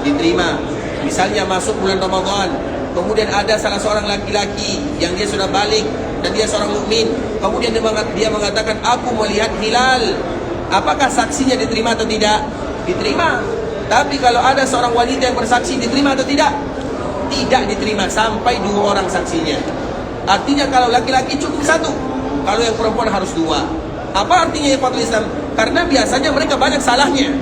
Diterima. Misalnya masuk bulan Ramadan, kemudian ada salah seorang laki-laki yang dia sudah balik dan dia seorang mukmin, kemudian dia mengatakan aku melihat hilal, apakah saksinya diterima atau tidak? Diterima. Tapi kalau ada seorang wanita yang bersaksi, diterima atau tidak? Tidak diterima sampai 2 orang saksinya. Artinya kalau laki-laki cukup 1, kalau yang perempuan harus 2. Apa artinya ikhwatul Islam? Karena biasanya mereka banyak salahnya.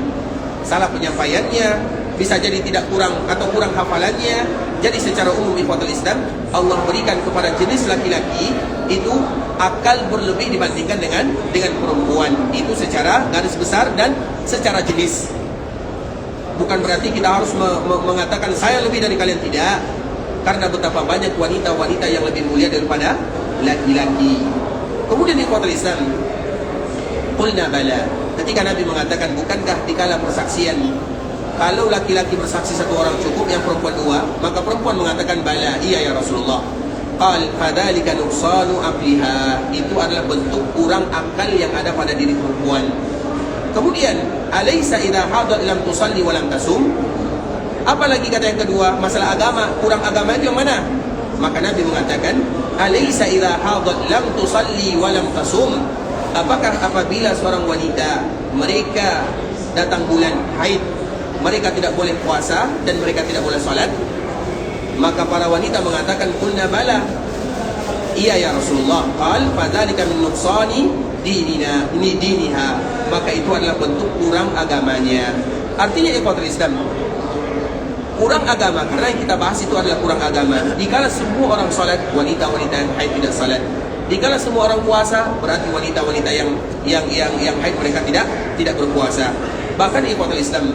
Salah penyampaiannya, bisa jadi tidak kurang atau kurang hafalannya. Jadi secara umum ikhwatul Islam, Allah berikan kepada jenis laki-laki itu akal berlebih dibandingkan dengan perempuan. Itu secara garis besar dan secara jenis. Bukan berarti kita harus mengatakan saya lebih dari kalian, tidak. Karena betapa banyak wanita-wanita yang lebih mulia daripada laki-laki. Kemudian ikhwatul Islam, qulna bala. Ketika Nabi mengatakan, bukankah dikala persaksian kalau laki-laki bersaksi 1 orang cukup, yang perempuan 2, maka perempuan mengatakan bala, iya ya Rasulullah. Qal fadzalika nuqsanu aqliha. Itu adalah bentuk kurang akal yang ada pada diri perempuan. Kemudian, alaysa idza hadat lam tusalli wa lam tasum? Apalagi kata yang kedua, masalah agama, kurang agama itu yang mana? Maka Nabi mengatakan, alaysa idza hadat lam tusalli wa lam tasum? Apakah apabila seorang wanita mereka datang bulan haid, mereka tidak boleh puasa dan mereka tidak boleh salat? Maka para wanita mengatakan, qulna bala, iya ya Rasulullah. Qal fadzalika min nuqsani diniha. Maka itu adalah bentuk kurang agamanya. Artinya ikhwatul Islam, kurang agama, karena yang kita bahas itu adalah kurang agama. Dikala semua orang salat, wanita-wanita yang haid tidak salat. Dikala semua orang puasa, berarti wanita-wanita yang haid mereka tidak berpuasa. Bahkan di ikhwatul Islam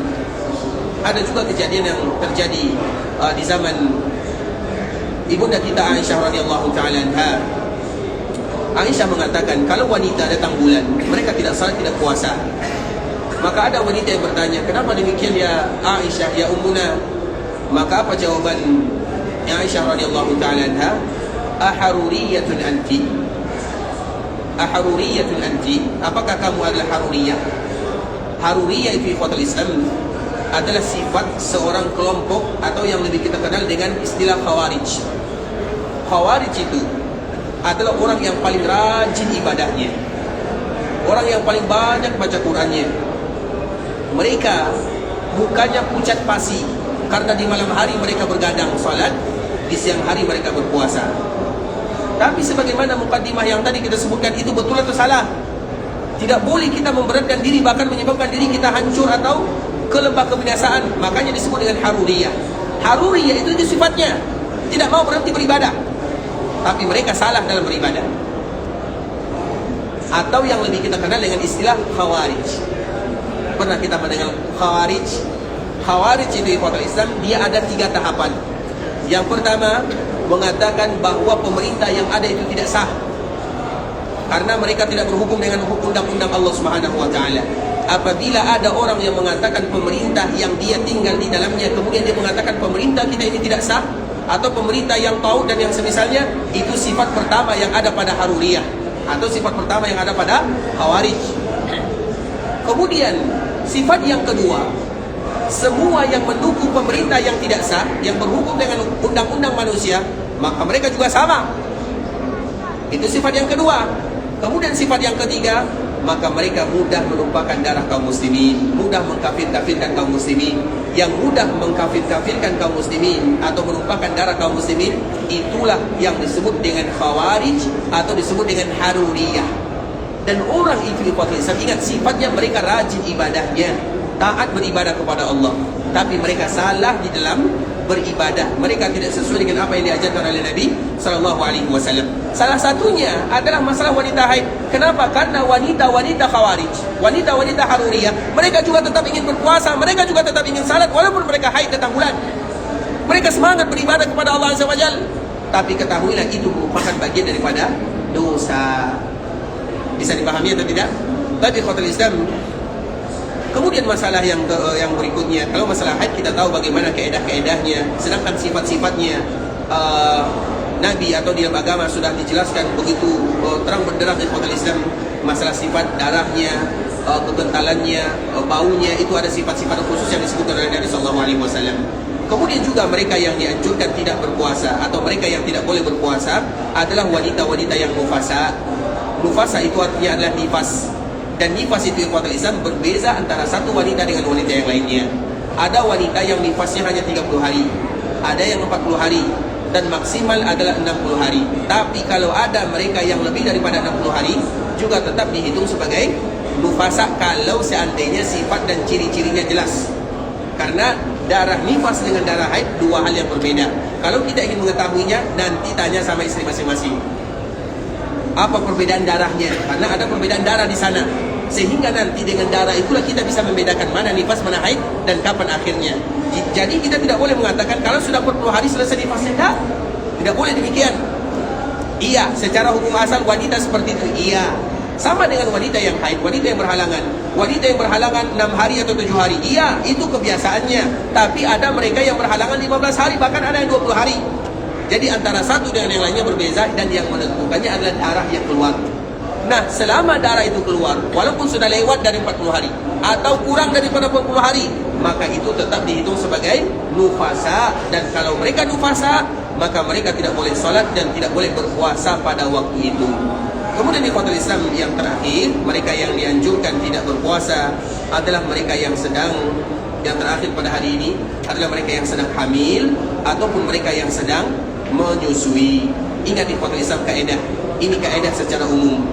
ada juga kejadian yang terjadi di zaman ibunda kita Aisyah radhiyallahu taala anha. Aisyah mengatakan kalau wanita datang bulan, mereka tidak salat, tidak puasa. Maka ada wanita yang bertanya, kenapa demikian ya Aisyah, ya Ummuna? Maka apa jawaban Aisyah radhiyallahu taala anha? Aharuriyatun anti? Aharuriyatun anti? Apakah kamu adalah haruriyah? Haruriyah itu ikhwatul Islam adalah sifat seorang kelompok atau yang lebih kita kenal dengan istilah khawarij. Khawarij itu adalah orang yang paling rajin ibadahnya, orang yang paling banyak baca Qurannya. Mereka mukanya pucat pasi karena di malam hari mereka bergadang salat, di siang hari mereka berpuasa. Tapi sebagaimana mukadimah yang tadi kita sebutkan, itu betul atau salah? Tidak boleh kita memberatkan diri, bahkan menyebabkan diri kita hancur atau ke lembah kebinasaan. Makanya disebut dengan haruriyah. Haruriyah itu sifatnya tidak mau berhenti beribadah, tapi mereka salah dalam beribadah. Atau yang lebih kita kenal dengan istilah khawarij. Pernah kita mendengar khawarij? Khawarij itu ikhwatul Islam, dia ada 3 tahapan. Yang pertama, mengatakan bahwa pemerintah yang ada itu tidak sah, karena mereka tidak berhukum dengan undang-undang Allah Subhanahu wa taala. Apabila ada orang yang mengatakan pemerintah yang dia tinggal di dalamnya, kemudian dia mengatakan pemerintah kita ini tidak sah, atau pemerintah yang tahu dan yang semisalnya, itu sifat pertama yang ada pada haruriyah, atau sifat pertama yang ada pada khawarij. Kemudian sifat yang kedua, semua yang mendukung pemerintah yang tidak sah, yang berhukum dengan undang-undang manusia, maka mereka juga sama. Itu sifat yang kedua. Kemudian sifat yang ketiga, maka mereka mudah menumpahkan darah kaum muslimin, mudah mengkafir-kafirkan kaum muslimin. Yang mudah mengkafir-kafirkan kaum muslimin atau menumpahkan darah kaum muslimin, itulah yang disebut dengan khawarij atau disebut dengan haruriyah. Dan orang itu ingat sifatnya, mereka rajin ibadahnya, taat beribadah kepada Allah, tapi mereka salah di dalam beribadah. Mereka tidak sesuai dengan apa yang diajarkan oleh Nabi SAW. Salah satunya adalah masalah wanita haid. Kenapa? Karena wanita-wanita khawarij, wanita-wanita haruriyah, mereka juga tetap ingin berpuasa, mereka juga tetap ingin salat walaupun mereka haid datang bulan. Mereka semangat beribadah kepada Allah Azza wa Jalla. Tapi ketahuilah itu merupakan bagian daripada dosa. Bisa dipahami atau tidak? Tapi ikhwatul Islam, kemudian masalah yang berikutnya, kalau masalah haid kita tahu bagaimana keedah-keedahnya, sedangkan sifat-sifatnya Nabi atau di dalam agama sudah dijelaskan begitu terang benderang di ikhwatul Islam. Masalah sifat darahnya, kekentalannya, baunya, itu ada sifat-sifat khusus yang disebutkan oleh Nabi SAW. Kemudian juga mereka yang dianjurkan tidak berpuasa atau mereka yang tidak boleh berpuasa adalah wanita-wanita yang nufasa. Nufasa itu artinya adalah nifas. Dan nifas itu ikhwatul Islam berbeza antara satu wanita dengan wanita yang lainnya. Ada wanita yang nifasnya hanya 30 hari, ada yang 40 hari, dan maksimal adalah 60 hari. Tapi kalau ada mereka yang lebih daripada 60 hari, juga tetap dihitung sebagai nufasa kalau seandainya sifat dan ciri-cirinya jelas. Karena darah nifas dengan darah haid dua hal yang berbeda. Kalau kita ingin mengetahuinya, nanti tanya sama istri masing-masing apa perbedaan darahnya, karena ada perbedaan darah di sana. Sehingga nanti dengan darah itulah kita bisa membedakan mana nifas, mana haid, dan kapan akhirnya. Jadi kita tidak boleh mengatakan kalau sudah 40 hari selesai nifasnya. Tidak boleh demikian. Iya, secara hukum asal wanita seperti itu, iya. Sama dengan wanita yang haid, wanita yang berhalangan. Wanita yang berhalangan 6 hari atau 7 hari, iya, itu kebiasaannya. Tapi ada mereka yang berhalangan 15 hari, bahkan ada yang 20 hari. Jadi antara satu dengan yang lainnya berbeza, dan yang menentukannya adalah darah yang keluar. Nah, selama darah itu keluar, walaupun sudah lewat dari 40 hari atau kurang daripada 40 hari, maka itu tetap dihitung sebagai nufasa. Dan kalau mereka nufasa, maka mereka tidak boleh salat dan tidak boleh berpuasa pada waktu itu. Kemudian ikhwatul Islam yang terakhir, mereka yang dianjurkan tidak berpuasa adalah mereka yang terakhir pada hari ini adalah mereka yang sedang hamil ataupun mereka yang sedang menyusui. Ingat ikhwatul Islam kaedah, ini kaedah secara umum.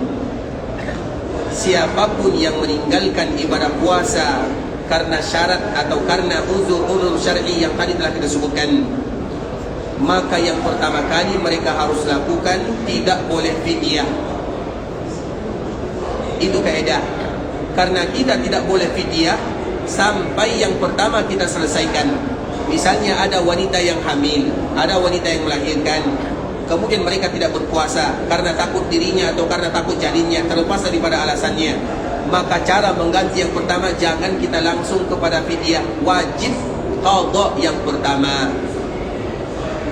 Siapapun yang meninggalkan ibadah puasa karena syarat atau karena uzur syar'i yang tadi telah kita sebutkan, maka yang pertama kali mereka harus lakukan tidak boleh fidyah. Itu kaidah. Karena kita tidak boleh fidyah sampai yang pertama kita selesaikan. Misalnya ada wanita yang hamil, ada wanita yang melahirkan, kemudian mereka tidak berpuasa karena takut dirinya atau karena takut janinnya, terlepas daripada alasannya, maka cara mengganti yang pertama jangan kita langsung kepada fidyah, wajib qadha yang pertama.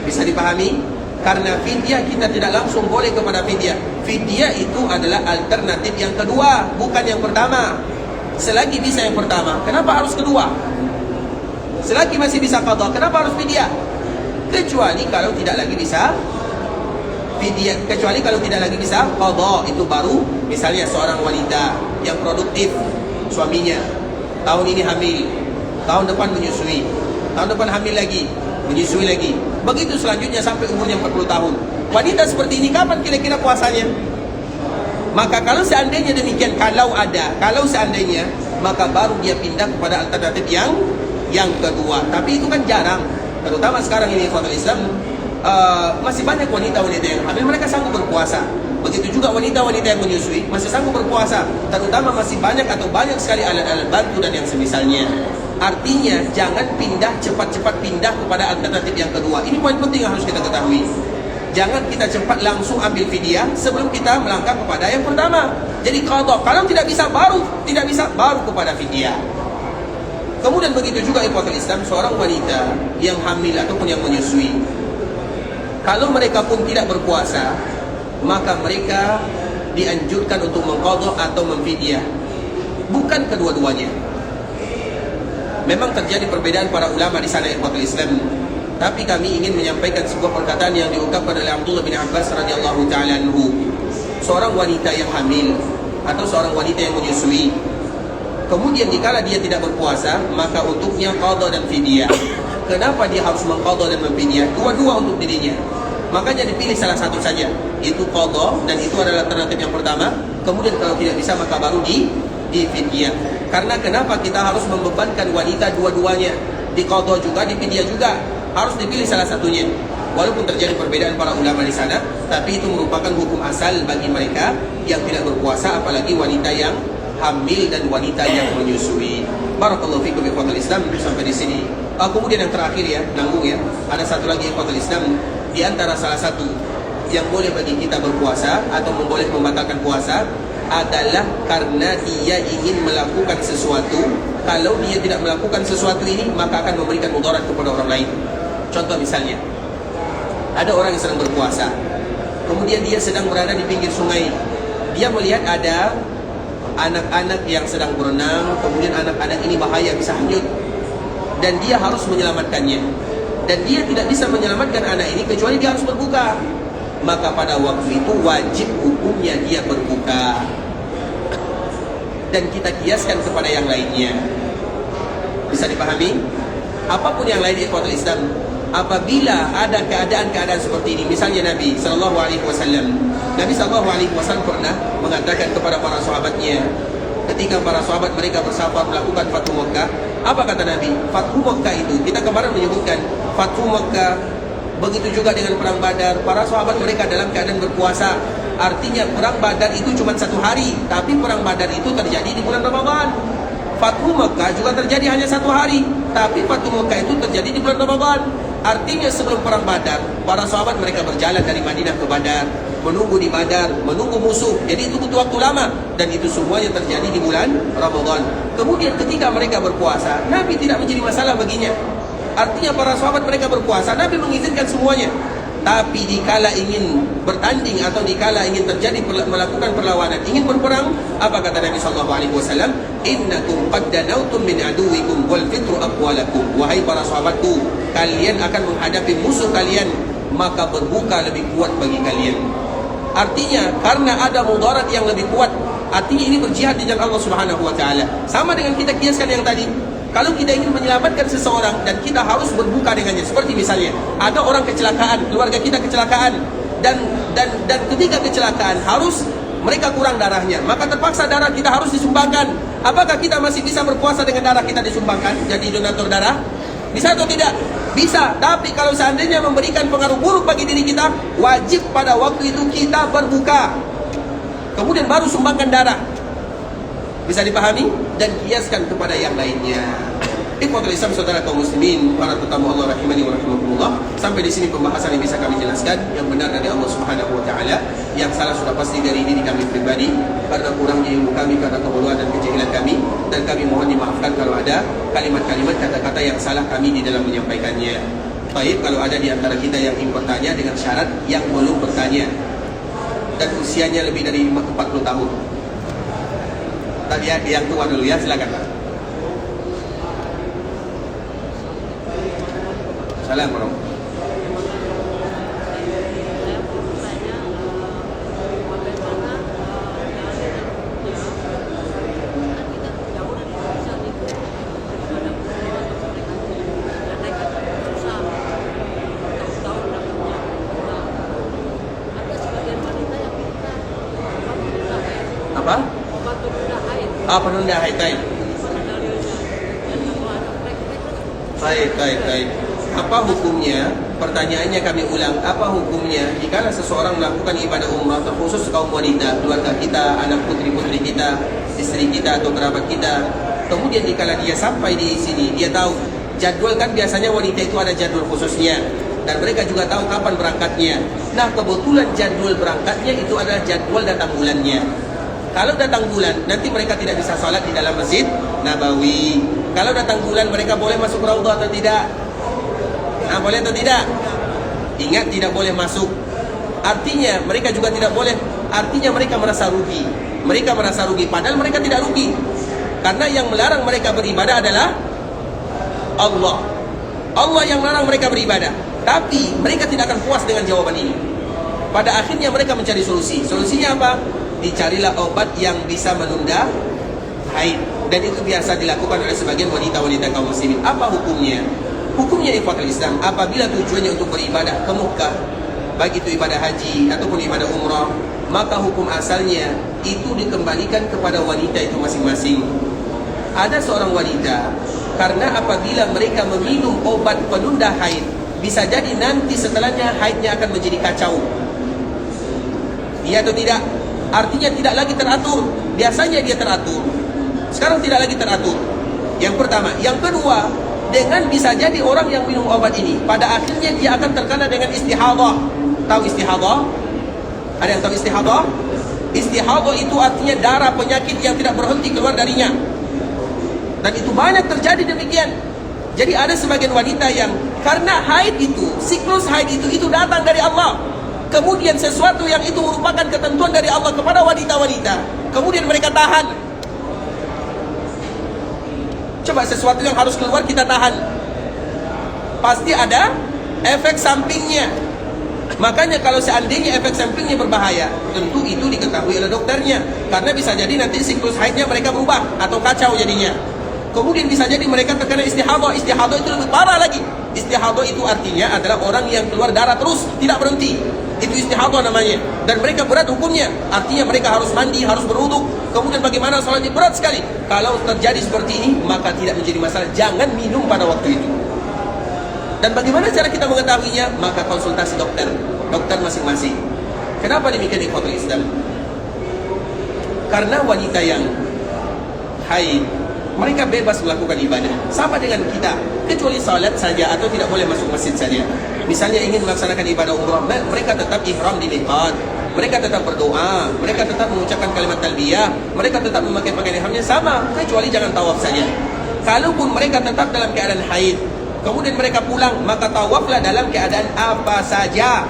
Bisa dipahami? Karena fidyah kita tidak langsung boleh kepada fidyah. Fidyah itu adalah alternatif yang kedua, bukan yang pertama. Selagi bisa yang pertama, kenapa harus kedua? Selagi masih bisa qadha, kenapa harus fidyah? Kecuali kalau tidak lagi bisa fidyah, kecuali kalau tidak lagi bisa qadha, itu baru. Misalnya seorang wanita yang produktif, suaminya tahun ini hamil, tahun depan menyusui, tahun depan hamil lagi, menyusui lagi, begitu selanjutnya sampai umurnya 40 tahun. Wanita seperti ini kapan kira-kira puasanya? Maka kalau seandainya demikian, kalau seandainya, maka baru dia pindah kepada alternatif yang kedua. Tapi itu kan jarang, terutama sekarang ini ikhwatul Islam, masih banyak wanita-wanita yang hamil mereka sanggup berpuasa. Begitu juga wanita-wanita yang menyusui masih sanggup berpuasa. Terutama masih banyak sekali alat-alat bantu dan yang semisalnya. Artinya jangan cepat-cepat pindah kepada alternatif yang kedua. Ini poin penting yang harus kita ketahui. Jangan kita cepat langsung ambil fidyah sebelum kita melangkah kepada yang pertama. Jadi qadha, kalau tidak bisa baru kepada fidyah. Kemudian begitu juga ikhwatul Islam, seorang wanita yang hamil ataupun yang menyusui, kalau mereka pun tidak berpuasa, maka mereka dianjurkan untuk mengqadha atau memfidyah. Bukan kedua-duanya. Memang terjadi perbedaan para ulama di sana ikhwatul Islam. Tapi kami ingin menyampaikan sebuah perkataan yang diungkapkan oleh Abdullah bin Abbas radhiyallahu ta'ala anhu. Seorang wanita yang hamil atau seorang wanita yang menyusui, kemudian dikala dia tidak berpuasa, maka untuknya qadha dan fidyah. Kenapa dia harus mengqadha dan memfidyah? Dua-dua untuk dirinya. Makanya dipilih salah satu saja, itu qadha, dan itu adalah alternatif yang pertama. Kemudian kalau tidak bisa maka baru di fidyah. Karena kenapa kita harus membebankan wanita dua-duanya? Di qadha juga, di fidyah juga. Harus dipilih salah satunya. Walaupun terjadi perbedaan para ulama di sana, tapi itu merupakan hukum asal bagi mereka yang tidak berpuasa, apalagi wanita yang hamil dan wanita yang menyusui. Barakallahu fikum ikhwatul Islam. Sampai di sini. Kemudian yang terakhir ya, nanggung ya. Ada satu lagi ikhwatul Islam. Di antara salah satu yang boleh bagi kita berpuasa atau boleh membatalkan puasa adalah karena dia ingin melakukan sesuatu. Kalau dia tidak melakukan sesuatu ini, maka akan memberikan mudarat kepada orang lain. Contoh misalnya, ada orang yang sedang berpuasa, kemudian dia sedang berada di pinggir sungai. Dia melihat ada anak-anak yang sedang berenang, kemudian anak-anak ini bahaya, bisa hanyut, dan dia harus menyelamatkannya. Dan dia tidak bisa menyelamatkan anak ini kecuali dia harus berbuka. Maka pada waktu itu wajib hukumnya dia berbuka. Dan kita kiaskan kepada yang lainnya. Bisa dipahami? Apapun yang lain ikhwatul Islam, apabila ada keadaan-keadaan seperti ini, misalnya Nabi SAW pernah mengatakan kepada para sahabatnya, ketika para sahabat mereka bersafar melakukan Fathu Makkah, apa kata Nabi? Fathu Makkah itu, kita kemarin menyebutkan Fathu Makkah, begitu juga dengan Perang Badar, para sahabat mereka dalam keadaan berpuasa. Artinya Perang Badar itu cuma 1 hari, tapi Perang Badar itu terjadi di bulan Ramadan. Fathu Makkah juga terjadi hanya 1 hari, tapi Fathu Makkah itu terjadi di bulan Ramadan. Artinya sebelum Perang Badar, para sahabat mereka berjalan dari Madinah ke Badar, menunggu di Badar, menunggu musuh. Jadi itu butuh waktu lama, dan itu semuanya terjadi di bulan Ramadan. Kemudian ketika mereka berpuasa, Nabi tidak menjadi masalah baginya. Artinya para sahabat mereka berpuasa, Nabi mengizinkan semuanya. Tapi dikala ingin bertanding atau dikala ingin terjadi melakukan perlawanan, ingin berperang, apa kata Nabi SAW? Innakum qad danautum min aduwikum wal fitru aqwalakum. Wahai para sahabatku, kalian akan menghadapi musuh kalian, maka berbuka lebih kuat bagi kalian. Artinya karena ada mudarat yang lebih kuat, artinya ini berjihad di jalan Allah Subhanahu wa taala. Sama dengan kita kiaskan yang tadi. Kalau kita ingin menyelamatkan seseorang dan kita harus berbuka dengannya, seperti misalnya ada orang kecelakaan, keluarga kita kecelakaan, dan ketika kecelakaan harus mereka kurang darahnya, maka terpaksa darah kita harus disumbangkan. Apakah kita masih bisa berpuasa dengan darah kita disumbangkan, jadi donatur darah? Bisa atau tidak? Bisa. Tapi kalau seandainya memberikan pengaruh buruk bagi diri kita, wajib pada waktu itu kita berbuka, kemudian baru sumbangkan darah. Bisa dipahami? Dan kiaskan kepada yang lainnya. Ikhwatul Islam, saudara kaum muslimin, para tetamu Allah rahimani wa rahimakumullah. Sampai di sini pembahasan yang bisa kami jelaskan. Yang benar dari Allah Subhanahu wa taala, yang salah sudah pasti dari diri kami pribadi karena kurangnya ilmu kami, karena kebodohan dan kejahilan kami, dan kami mohon dimaafkan kalau ada kalimat-kalimat, kata-kata yang salah kami di dalam menyampaikannya. Baik, kalau ada di antara kita yang ingin bertanya dengan syarat yang belum bertanya dan usianya lebih dari 40 tahun. Tadi ya, yang tua dulu ya, silakan Pak. Salam bro. Apa? Penunda haid. Baik. Apa hukumnya? Pertanyaannya kami ulang. Apa hukumnya jika seseorang melakukan ibadah umrah, terkhusus kaum wanita, keluarga kita, anak putri-putri kita, istri kita atau kerabat kita, kemudian dikala dia sampai di sini, dia tahu jadwal, kan biasanya wanita itu ada jadwal khususnya, dan mereka juga tahu kapan berangkatnya. Nah, kebetulan jadwal berangkatnya itu adalah jadwal datang bulannya. Kalau datang bulan, nanti mereka tidak bisa sholat di dalam Masjid Nabawi. Kalau datang bulan, mereka boleh masuk Raudhah atau tidak? Boleh atau tidak? Ingat, tidak boleh masuk. Artinya mereka juga tidak boleh. Artinya mereka merasa rugi. Mereka merasa rugi, padahal mereka tidak rugi. Karena yang melarang mereka beribadah adalah Allah. Allah yang melarang mereka beribadah. Tapi mereka tidak akan puas dengan jawaban ini. Pada akhirnya mereka mencari solusi. Solusinya apa? Dicarilah obat yang bisa menunda haid. Dan itu biasa dilakukan oleh sebagian wanita-wanita kaum muslimin. Apa hukumnya? Hukumnya ikhwatul Islam, apabila tujuannya untuk beribadah ke Mekah, baik itu ibadah haji ataupun ibadah umrah, maka hukum asalnya itu dikembalikan kepada wanita itu masing-masing. Ada seorang wanita, karena apabila mereka meminum obat penunda haid, bisa jadi nanti setelahnya haidnya akan menjadi kacau. Iya atau tidak? Artinya tidak lagi teratur. Biasanya dia teratur, sekarang tidak lagi teratur. Yang pertama. Yang kedua, dengan bisa jadi orang yang minum obat ini, pada akhirnya dia akan terkena dengan istihadah. Tahu istihadah? Ada yang tahu istihadah? Istihadah itu artinya darah penyakit yang tidak berhenti keluar darinya. Dan itu banyak terjadi demikian. Jadi ada sebagian wanita yang karena haid itu, siklus haid itu datang dari Allah. Kemudian sesuatu yang itu merupakan ketentuan dari Allah kepada wanita-wanita, kemudian mereka tahan. Coba sesuatu yang harus keluar kita tahan, pasti ada efek sampingnya. Makanya kalau seandainya efek sampingnya berbahaya, tentu itu diketahui oleh dokternya. Karena bisa jadi nanti siklus haidnya mereka berubah atau kacau jadinya. Kemudian bisa jadi mereka terkena istihadah. Istihadah itu lebih parah lagi. Istihadah itu artinya adalah orang yang keluar darah terus, tidak berhenti. Itu istihadah namanya. Dan mereka berat hukumnya. Artinya mereka harus mandi, harus berwuduk. Kemudian bagaimana sholatnya, berat sekali. Kalau terjadi seperti ini, maka tidak menjadi masalah. Jangan minum pada waktu itu. Dan bagaimana cara kita mengetahuinya? Maka konsultasi dokter masing-masing. Kenapa demikian ikhwatul Islam? Karena wanita yang haid, mereka bebas melakukan ibadah sama dengan kita, kecuali salat saja atau tidak boleh masuk masjid saja. Misalnya ingin melaksanakan ibadah umrah, mereka tetap ihram di miqat, mereka tetap berdoa, mereka tetap mengucapkan kalimat talbiyah, mereka tetap memakai pakaian ihramnya sama, kecuali jangan tawaf saja. Kalaupun mereka tetap dalam keadaan haid, kemudian mereka pulang, maka tawaflah dalam keadaan apa saja,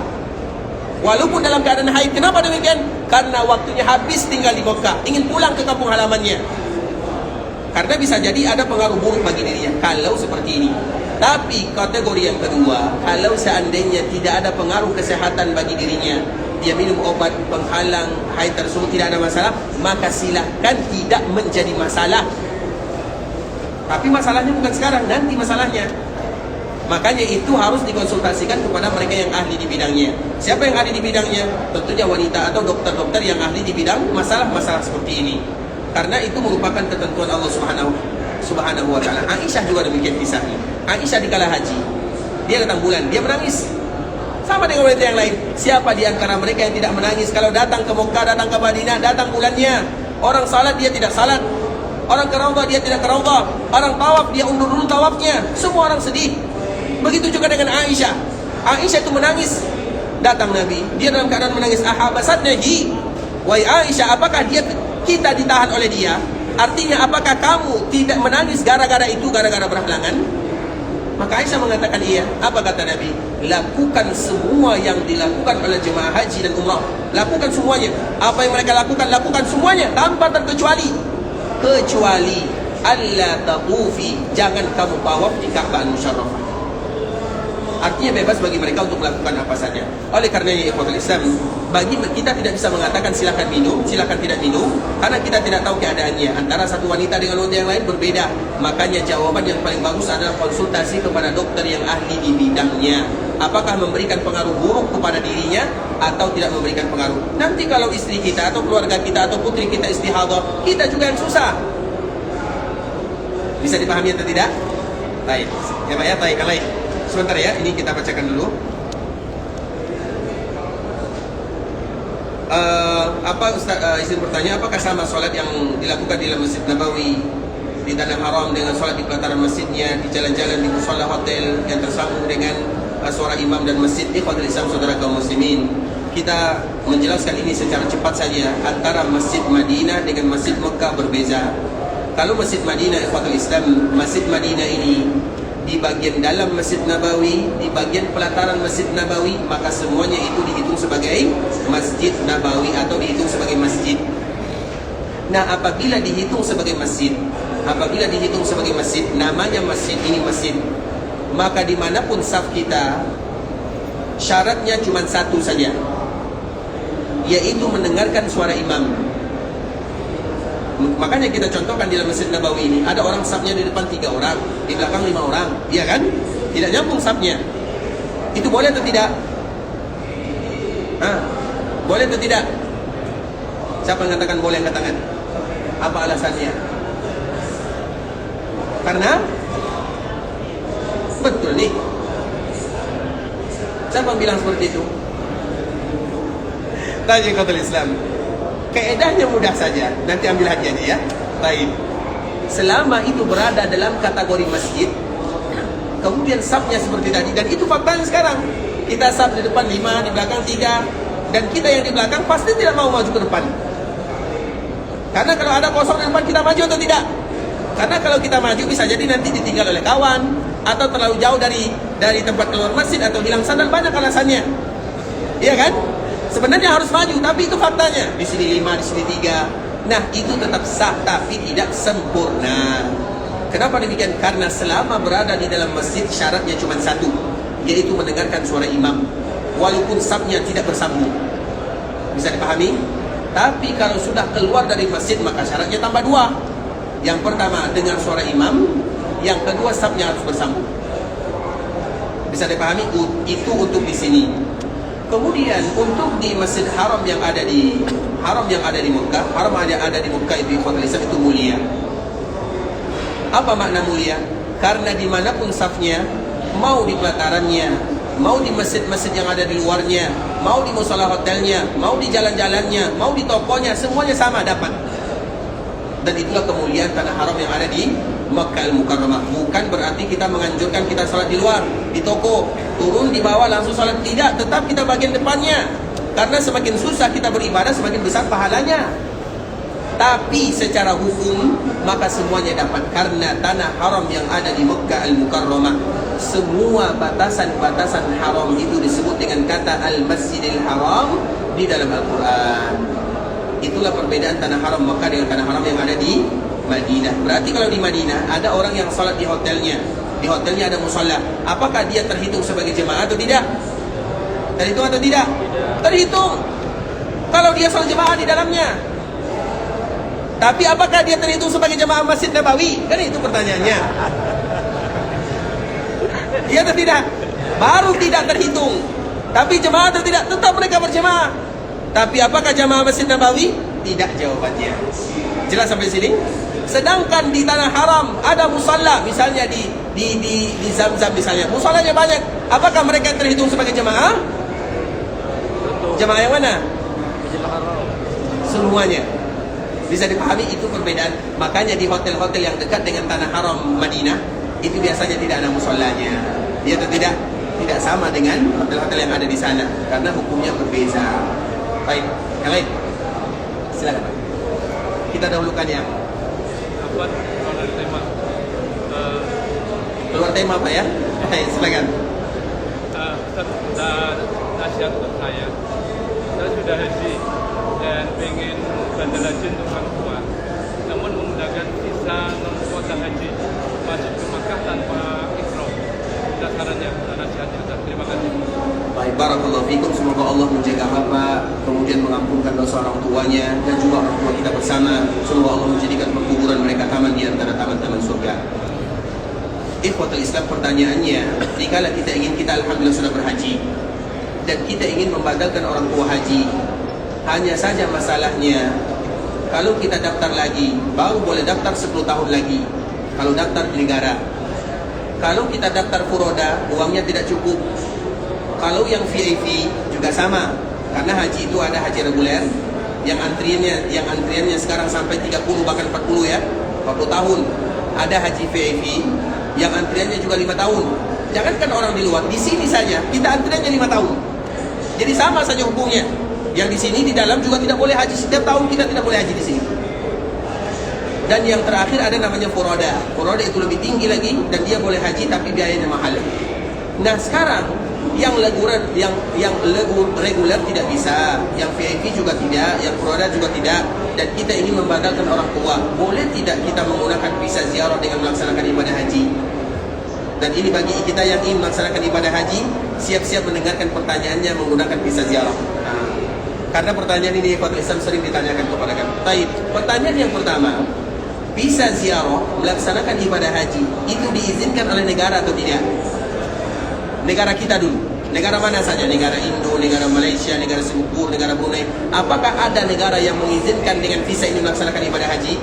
walaupun dalam keadaan haid. Kenapa demikian? Karena waktunya habis tinggal di Mekah, ingin pulang ke kampung halamannya. Karena bisa jadi ada pengaruh buruk bagi dirinya kalau seperti ini. Tapi kategori yang kedua, kalau seandainya tidak ada pengaruh kesehatan bagi dirinya, dia minum obat penghalang haid tersebut tidak ada masalah, maka silahkan, tidak menjadi masalah. Tapi masalahnya bukan sekarang, nanti masalahnya. Makanya itu harus dikonsultasikan kepada mereka yang ahli di bidangnya. Siapa yang ahli di bidangnya? Tentunya wanita atau dokter-dokter yang ahli di bidang masalah-masalah seperti ini. Karena itu merupakan ketentuan Allah Subhanahu wa ta'ala. Aisyah juga demikian kisahnya. Aisyah di kala haji, dia datang bulan, dia menangis. Sama dengan wanita yang lain. Siapa di antara mereka yang tidak menangis kalau datang ke Mekah, datang ke Madinah, datang bulannya? Orang salat dia tidak salat, orang ke Raudhah dia tidak ke Raudhah, orang tawaf dia undur dulu tawafnya. Semua orang sedih. Begitu juga dengan Aisyah. Aisyah itu menangis. Datang Nabi, dia dalam keadaan menangis. Ahabasatna hi. Wahai Aisyah, apakah kita ditahan oleh dia? Artinya apakah kamu tidak menangis gara-gara itu, gara-gara berhalangan? Maka Aisyah mengatakan iya. Apa kata Nabi? Lakukan semua yang dilakukan oleh jemaah haji dan umrah. Lakukan semuanya. Apa yang mereka lakukan, lakukan semuanya tanpa terkecuali. Kecuali alla taqufi, jangan kamu tawaf di Ka'bah Al-Musyarrafah. Artinya bebas bagi mereka untuk melakukan apa saja. Oleh karenanya ikhwatul Islam, bagi kita tidak bisa mengatakan silakan minum, silakan tidak minum, karena kita tidak tahu keadaannya. Antara satu wanita dengan wanita yang lain berbeda. Makanya jawaban yang paling bagus adalah konsultasi kepada dokter yang ahli di bidangnya. Apakah memberikan pengaruh buruk kepada dirinya atau tidak memberikan pengaruh. Nanti kalau istri kita atau keluarga kita atau putri kita istihadah, kita juga yang susah. Bisa dipahami atau tidak? Baik. Ya Pak ya, baik. Alai. Sebentar ya, ini kita bacakan dulu. Izin bertanya, apakah sama sholat yang dilakukan di dalam Masjid Nabawi di Tanah Haram dengan sholat di pelataran masjidnya, di jalan-jalan, di musola hotel yang tersambung dengan suara imam dan masjid? Ikhwatul Islam, saudara kaum muslimin, kita menjelaskan ini secara cepat saja. Antara Masjid Madinah dengan Masjid Mekah berbeza. Kalau Masjid Madinah, ikhwatul Islam, Masjid Madinah ini di bagian dalam Masjid Nabawi, di bagian pelataran Masjid Nabawi, maka semuanya itu dihitung sebagai Masjid Nabawi atau dihitung sebagai masjid. Nah, apabila dihitung sebagai masjid, namanya masjid ini masjid, maka dimanapun saf kita, syaratnya cuma satu saja, yaitu mendengarkan suara imam. Makanya kita contohkan di dalam Masjid Nabawi ini, ada orang safnya di depan 3 orang, di belakang 5 orang, iya kan? Tidak nyambung safnya. Itu boleh atau tidak? Boleh atau tidak? Siapa yang katakan boleh, angkat tangan? Apa alasannya? Karena betul nih. Siapa yang bilang seperti itu? Tanya Qatul Islam. Keedahnya mudah saja. Nanti ambil hadiahnya ya. Baik. Selama itu berada dalam kategori masjid, kemudian safnya seperti tadi, dan itu faktanya sekarang. Kita saf di depan 5, di belakang 3, dan kita yang di belakang pasti tidak mau maju ke depan. Karena kalau ada kosong di depan, kita maju atau tidak? Karena kalau kita maju bisa jadi nanti ditinggal oleh kawan, atau terlalu jauh dari tempat keluar masjid, atau hilang sandal, banyak alasannya. Iya kan? Sebenarnya harus maju, tapi itu faktanya. Di sini 5, di sini 3. Nah, itu tetap sah, tapi tidak sempurna. Kenapa demikian? Karena selama berada di dalam masjid, syaratnya cuma satu, yaitu mendengarkan suara imam, walaupun safnya tidak bersambung. Bisa dipahami? Tapi kalau sudah keluar dari masjid, maka syaratnya tambah 2. Yang pertama, dengar suara imam. Yang kedua, safnya harus bersambung. Bisa dipahami? Itu untuk di sini. Kemudian untuk di Masjid Haram yang ada di Mekah, haram yang ada di Mekah itu ikhwatul Islam, itu mulia. Apa makna mulia? Karena dimanapun safnya, mau di pelatarannya, mau di masjid-masjid yang ada di luarnya, mau di musola hotelnya, mau di jalan-jalannya, mau di tokonya, semuanya sama dapat. Dan itulah kemuliaan tanah haram yang ada di Makkah Al-Mukarramah. Bukan berarti kita menganjurkan kita salat di luar, di toko, turun di bawah langsung salat, tidak. Tetap kita bagian depannya. Karena semakin susah kita beribadah, semakin besar pahalanya. Tapi secara hukum, maka semuanya dapat. Karena tanah haram yang ada di Makkah Al-Mukarramah, semua batasan-batasan haram itu disebut dengan kata Al-Masjidil Haram di dalam Al-Quran. Itulah perbedaan tanah haram Makkah dengan tanah haram yang ada di Madinah. Berarti kalau di Madinah ada orang yang sholat di hotelnya ada musola, apakah dia terhitung sebagai jemaah atau tidak? Terhitung atau tidak? Terhitung. Kalau dia sholat jemaah di dalamnya. Tapi apakah dia terhitung sebagai jemaah Masjid Nabawi? Kan itu pertanyaannya. Iya atau tidak? Baru tidak terhitung. Tapi jemaah atau tidak? Tetap mereka berjemaah. Tapi apakah jamaah Masjid Nabawi? Tidak jawabannya. Jelas sampai sini? Sedangkan di tanah haram ada musalla, misalnya di Zamzam misalnya, musallanya banyak. Apakah mereka terhitung sebagai jemaah? Jemaah yang mana? Semuanya. Bisa dipahami itu perbedaan. Makanya di hotel-hotel yang dekat dengan tanah haram Madinah itu biasanya tidak ada musallanya. Dia atau tidak? Tidak sama dengan hotel-hotel yang ada di sana karena hukumnya berbeza. Baik, yang lain. Silakan Pak. Kita dahulukan yang apa kalau dari tema keluar tema Pak ya. Baik, silakan. Nasihat untuk saya sudah haji dan pengen bandel haji untuk orang tua, namun menggunakan visa non kuota haji masuk ke Makkah tanpa ihram. Sarannya, nasihatnya. Terima kasih. Baik, barakallahu fikum. Semoga Allah menjaga Bapak, kemudian mengampunkan dosa orang tuanya dan juga orang tua kita bersama. Semoga Allah menjadikan perkuburan mereka taman di antara taman-taman surga. Ikhwatul Islam, pertanyaannya, dikala kita alhamdulillah sudah berhaji dan kita ingin membatalkan orang tua haji, hanya saja masalahnya kalau kita daftar lagi, baru boleh daftar 10 tahun lagi kalau daftar di negara. Kalau kita daftar furoda, uangnya tidak cukup. Kalau yang VIP juga sama, karena haji itu ada haji reguler yang antriannya sekarang sampai 30 bahkan 40 ya, 40 tahun. Ada haji VIP yang antriannya juga 5 tahun. Jangankan orang di luar, di sini saja kita antriannya 5 tahun. Jadi sama saja hukumnya. Yang di sini di dalam juga tidak boleh haji, setiap tahun kita tidak boleh haji di sini. Dan yang terakhir ada namanya furoda. Furoda itu lebih tinggi lagi dan dia boleh haji tapi biayanya mahal. Nah sekarang yang reguler tidak bisa, yang VIP juga tidak, yang furoda juga tidak, dan kita ingin membatalkan orang tua. Boleh tidak kita menggunakan visa ziarah dengan melaksanakan ibadah haji? Dan ini bagi kita yang ingin melaksanakan ibadah haji, siap-siap mendengarkan pertanyaannya menggunakan visa ziarah. Nah, karena pertanyaan ini ikhwatul Islam sering ditanyakan kepada kami. Baik, pertanyaan yang pertama, visa ziarah melaksanakan ibadah haji itu diizinkan oleh negara atau tidak? Negara kita dulu. Negara mana saja? Negara Indo, negara Malaysia, negara Singapura, negara Brunei. Apakah ada negara yang mengizinkan dengan visa ini melaksanakan ibadah haji?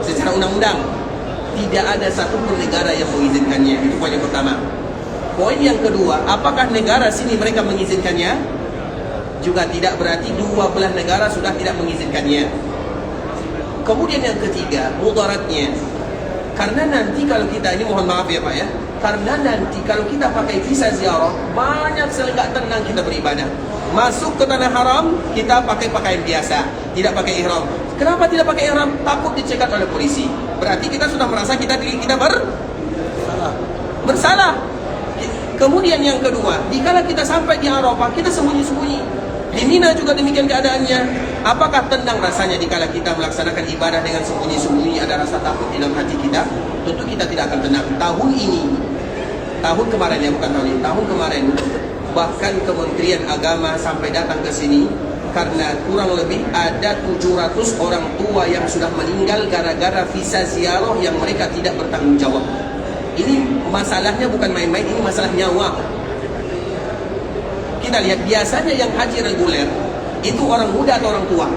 Secara undang-undang tidak ada satupun negara yang mengizinkannya. Itu poin yang pertama. Poin yang kedua, apakah negara sini mereka mengizinkannya? Juga tidak, berarti 12 negara sudah tidak mengizinkannya. Kemudian yang ketiga, mudaratnya. Karena nanti kalau kita, ini mohon maaf ya Pak ya, karena nanti kalau kita pakai visa ziarah, banyak sekali gak tenang kita beribadah. Masuk ke tanah haram, kita pakai pakaian biasa, tidak pakai ihram. Kenapa tidak pakai ihram? Takut dicegat oleh polisi. Berarti kita sudah merasa kita bersalah. Kemudian yang kedua, dikala kita sampai di Arafah, kita sembunyi-sembunyi. Di Mina juga demikian keadaannya. Apakah tenang rasanya dikala kita melaksanakan ibadah dengan sembunyi-sembunyi, ada rasa takut di dalam hati kita? Tentu kita tidak akan tenang. Tahun kemarin ya, bukan tahun ini, tahun kemarin bahkan Kementerian Agama sampai datang ke sini karena kurang lebih ada 700 orang tua yang sudah meninggal gara-gara visa ziarah yang mereka tidak bertanggung jawab. Ini masalahnya bukan main-main, ini masalah nyawa. Kita lihat biasanya yang haji reguler itu orang muda atau orang tua?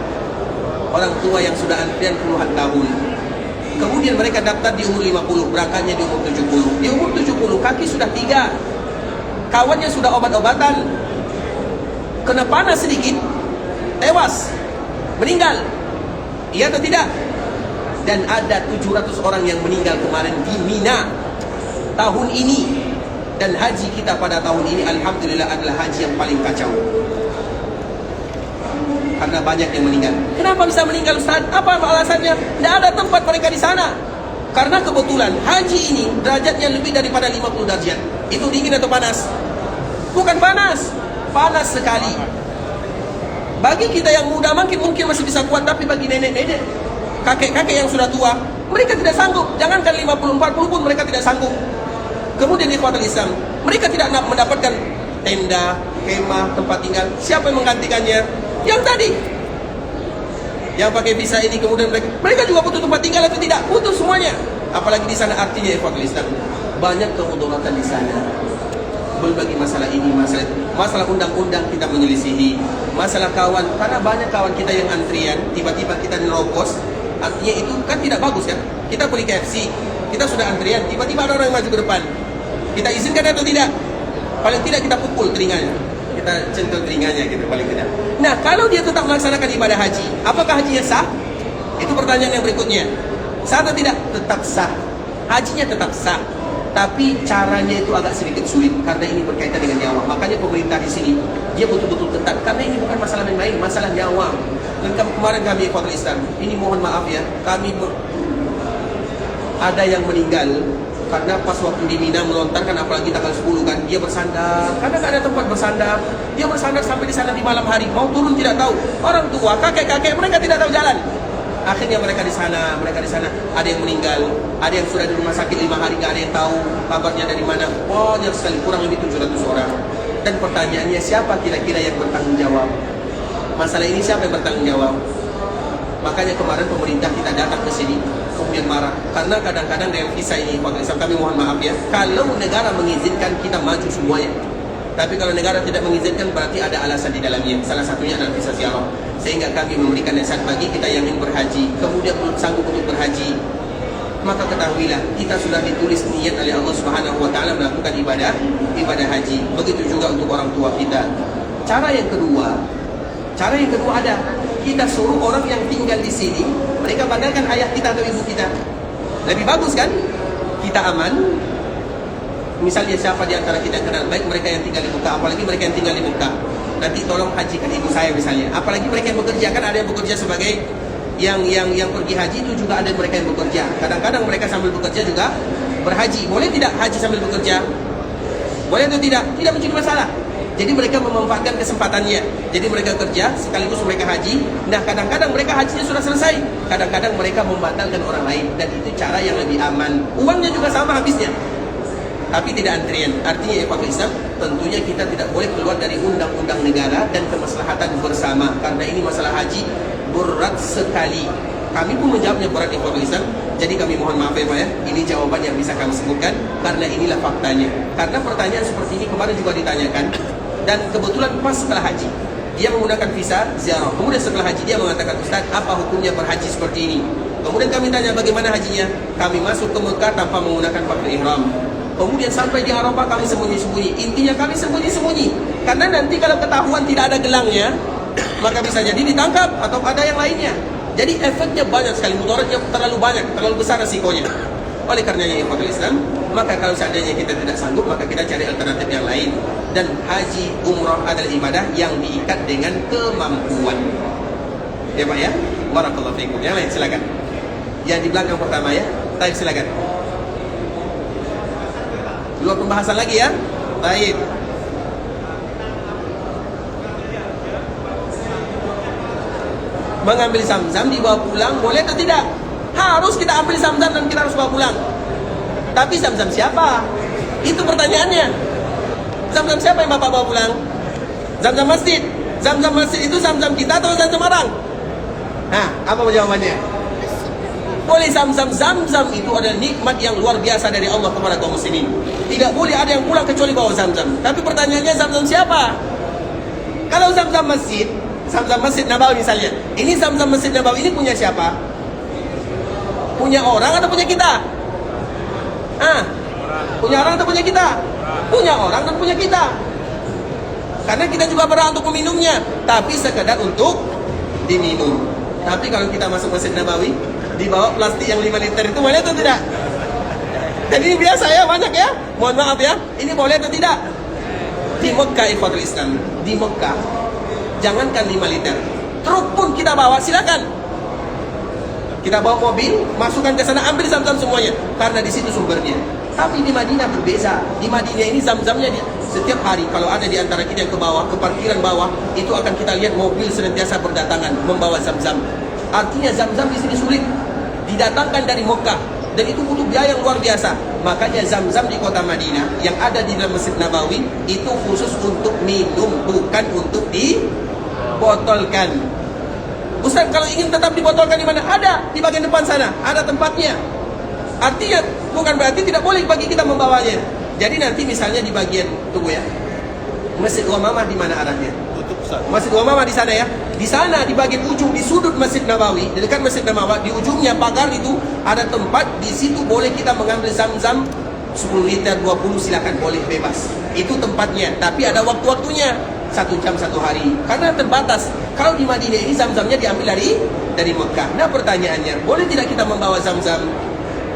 Orang tua yang sudah antrian puluhan tahun. Kemudian mereka daftar di umur 50, berangkatnya di umur 70. Di umur 70 kaki sudah 3. Kawannya sudah obat-obatan. Kena panas sedikit, tewas, meninggal. Iya atau tidak? Dan ada 700 orang yang meninggal kemarin di Mina tahun ini. Dan haji kita pada tahun ini alhamdulillah adalah haji yang paling kacau. Karena banyak yang meninggal. Kenapa bisa meninggal Ustaz? Apa alasannya? Tidak ada tempat mereka di sana. Karena kebetulan haji ini derajatnya lebih daripada 50 derajat. Itu dingin atau panas? Bukan panas. Panas sekali. Bagi kita yang muda mungkin masih bisa kuat, tapi bagi nenek-nenek, kakek-kakek yang sudah tua, mereka tidak sanggup. Jangankan 50-40 pun mereka tidak sanggup. Kemudian ikhwatul Islam, mereka tidak mendapatkan tenda, kemah, tempat tinggal. Siapa yang menggantikannya? Yang tadi, yang pakai visa ini. Kemudian mereka juga butuh tempat tinggal atau tidak? Butuh semuanya. Apalagi di sana, artinya ikhwatul Islam, banyak kemudaratan di sana. belum lagi masalah ini, masalah itu, masalah undang-undang kita menyelisihi, masalah kawan, karena banyak kawan kita yang antrian, tiba-tiba kita nerobos, artinya itu kan tidak bagus kan? Kita beli KFC, kita sudah antrian, tiba-tiba ada orang yang maju ke depan, kita izinkan atau tidak? Paling tidak kita pukul telinganya, kita centul telinganya gitu paling tidak. Nah, kalau dia tetap melaksanakan ibadah haji, apakah hajinya sah? Itu pertanyaan yang berikutnya. Sah atau tidak? Tetap sah. Hajinya tetap sah. Tapi caranya itu agak sedikit sulit karena ini berkaitan dengan nyawa. Makanya pemerintah di sini dia betul-betul ketat karena ini bukan masalah main-main, masalah nyawa. Dan kemarin kami Ikhwanul Islam, ini mohon maaf ya, ada yang meninggal karena pas waktu di Mina melontarkan, apalagi tanggal 10 kan, dia bersandar karena nggak ada tempat bersandar. Dia bersandar sampai di sana di malam hari, mau turun tidak tahu. Orang tua, kakek-kakek mereka tidak tahu jalan. Akhirnya mereka di sana, ada yang meninggal, ada yang sudah di rumah sakit 5 hari, nggak ada yang tahu kabarnya dari mana. Banyak sekali, kurang lebih 700 orang. Dan pertanyaannya, siapa kira-kira yang bertanggung jawab? Masalah ini siapa yang bertanggung jawab? Makanya kemarin pemerintah kita datang ke sini, kemudian marah. Karena kadang-kadang dengan kisah ini, kami mohon maaf ya, kalau negara mengizinkan kita maju semuanya. Tapi kalau negara tidak mengizinkan berarti ada alasan di dalamnya. Salah satunya adalah visa ziarah. Sehingga kami memberikan nasihat bagi kita yang ingin berhaji, kemudian belum sanggup untuk berhaji, maka ketahuilah kita sudah ditulis niat oleh Allah Subhanahu wa taala melakukan ibadah haji. Begitu juga untuk orang tua kita. Cara yang kedua ada, kita suruh orang yang tinggal di sini, mereka banggakan ayah kita atau ibu kita. Lebih bagus kan? Kita aman. Misalnya siapa di antara kita yang kenal baik mereka yang tinggal di Mekah, apalagi mereka yang tinggal di Mekah, nanti tolong hajikan ibu saya misalnya. Apalagi mereka yang bekerja, kan ada yang bekerja sebagai yang pergi haji itu juga ada mereka yang bekerja. Kadang-kadang mereka sambil bekerja juga berhaji. Boleh tidak haji sambil bekerja? Boleh atau tidak? Tidak menjadi masalah. Jadi mereka memanfaatkan kesempatannya. Jadi mereka kerja sekaligus mereka haji. Nah, kadang-kadang mereka hajinya sudah selesai, kadang-kadang mereka membatalkan orang lain, dan itu cara yang lebih aman. Uangnya juga sama habisnya, tapi tidak antrian. Artinya ya Pak Islam, tentunya kita tidak boleh keluar dari undang-undang negara dan kemaslahatan bersama. Karena ini masalah haji berat sekali. Kami pun menjawabnya berat ya Pak Islam. Jadi kami mohon maaf ya Pak ya, ini jawaban yang bisa kami sebutkan karena inilah faktanya. Karena pertanyaan seperti ini kemarin juga ditanyakan, dan kebetulan pas setelah haji dia menggunakan visa ziarah. Kemudian setelah haji dia mengatakan, Ustaz, apa hukumnya berhaji seperti ini? Kemudian kami tanya bagaimana hajinya. Kami masuk ke Mekah tanpa menggunakan pakaian ihram. Kemudian sampai di Arafah kami sembunyi-sembunyi. Intinya kami sembunyi-sembunyi, karena nanti kalau ketahuan tidak ada gelangnya, maka bisa jadi ditangkap atau ada yang lainnya. Jadi efeknya banyak sekali, mudaratnya terlalu banyak, terlalu besar resikonya. Oleh karenanya ya Fakir Islam, maka kalau seandainya kita tidak sanggup, maka kita cari alternatif yang lain. Dan haji umrah adalah ibadah yang diikat dengan kemampuan. Ya Pak ya, barakallahu fiikum. Yang lain silakan. Yang di belakang pertama ya, Taib silakan. Luar pembahasan lagi ya, Taib. Mengambil zam-zam dibawa pulang boleh atau tidak? Harus kita ambil zam-zam dan kita harus bawa pulang. Tapi zam-zam siapa? Itu pertanyaannya. Zam-zam siapa yang Bapak bawa pulang? Zam-zam masjid. Zam-zam masjid itu zam-zam kita atau zam-zam orang? Nah, apa jawabannya? Boleh zam-zam. Zam-zam itu adalah nikmat yang luar biasa dari Allah kepada kaum muslimin. Tidak boleh ada yang pulang kecuali bawa zam-zam. Tapi pertanyaannya zam-zam siapa? Kalau zam-zam masjid, zam-zam Masjid Nabawi misalnya, ini zam-zam Masjid Nabawi ini punya siapa? Punya orang atau punya kita? Punya orang atau punya kita? Punya orang dan punya kita. Karena kita juga berhak untuk meminumnya, tapi sekedar untuk diminum. Tapi kalau kita masuk Masjid Nabawi, dibawa plastik yang 5 liter itu boleh atau tidak? Dan ini biasa ya, banyak ya. Mohon maaf ya, ini boleh atau tidak? Di Mekah Ikhwatul Islam, di Mekah jangankan 5 liter, truk pun kita bawa, silakan. Kita bawa mobil, masukkan ke sana, ambil zam-zam semuanya, karena di situ sumbernya. Tapi di Madinah berbeza. Di Madinah ini zam-zamnya setiap hari kalau ada di antara kita yang ke bawah, ke parkiran bawah, itu akan kita lihat mobil senantiasa berdatangan membawa zam-zam. Artinya zam-zam di sini sulit didatangkan dari Mekah, dan itu butuh biaya yang luar biasa. Makanya zam-zam di kota Madinah yang ada di dalam Masjid Nabawi itu khusus untuk minum, bukan untuk dibotolkan. Ustaz, kalau ingin tetap dibotolkan di mana? Ada, di bagian depan sana, ada tempatnya. Artinya bukan berarti tidak boleh bagi kita membawanya. Jadi nanti misalnya di bagian, tunggu ya, Masjid Umamah di mana arahnya? Tutup Ustaz. Masjid Umamah di sana ya. Di sana di bagian ujung, di sudut Masjid Nabawi, di dekat Masjid Nabawi, di ujungnya pagar itu ada tempat. Di situ boleh kita mengambil zam-zam 10 liter, 20, silakan, boleh, bebas. Itu tempatnya, tapi ada waktu-waktunya, 1 jam 1 hari, karena terbatas. Kalau di Madinah ini zam-zamnya diambil dari Mekah. Nah pertanyaannya, boleh tidak kita membawa zam-zam?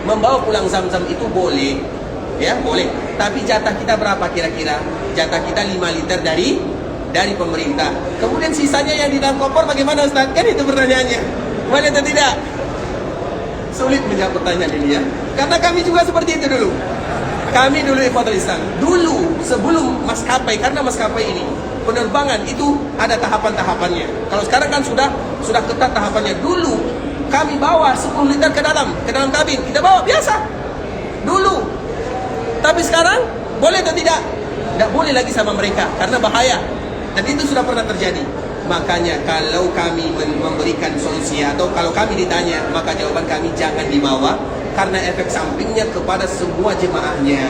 Membawa pulang zam-zam itu boleh, ya boleh. Tapi jatah kita berapa kira-kira? Jatah kita 5 liter dari pemerintah. Kemudian sisanya yang di dalam koper bagaimana Ustaz? Kan itu pertanyaannya. Boleh atau tidak? Sulit menjawab pertanyaan ini ya. Karena kami juga seperti itu dulu. Kami dulu Ikhwatul Islam, dulu sebelum maskapai, karena maskapai ini penerbangan itu ada tahapan-tahapannya. Kalau sekarang kan sudah ketat tahapannya. Dulu kami bawa 10 liter ke dalam kabin, kita bawa biasa dulu. Tapi sekarang boleh atau tidak? Tidak boleh lagi sama mereka karena bahaya. Dan itu sudah pernah terjadi. Makanya kalau kami memberikan solusi atau kalau kami ditanya, maka jawaban kami jangan dibawa, karena efek sampingnya kepada semua jemaahnya.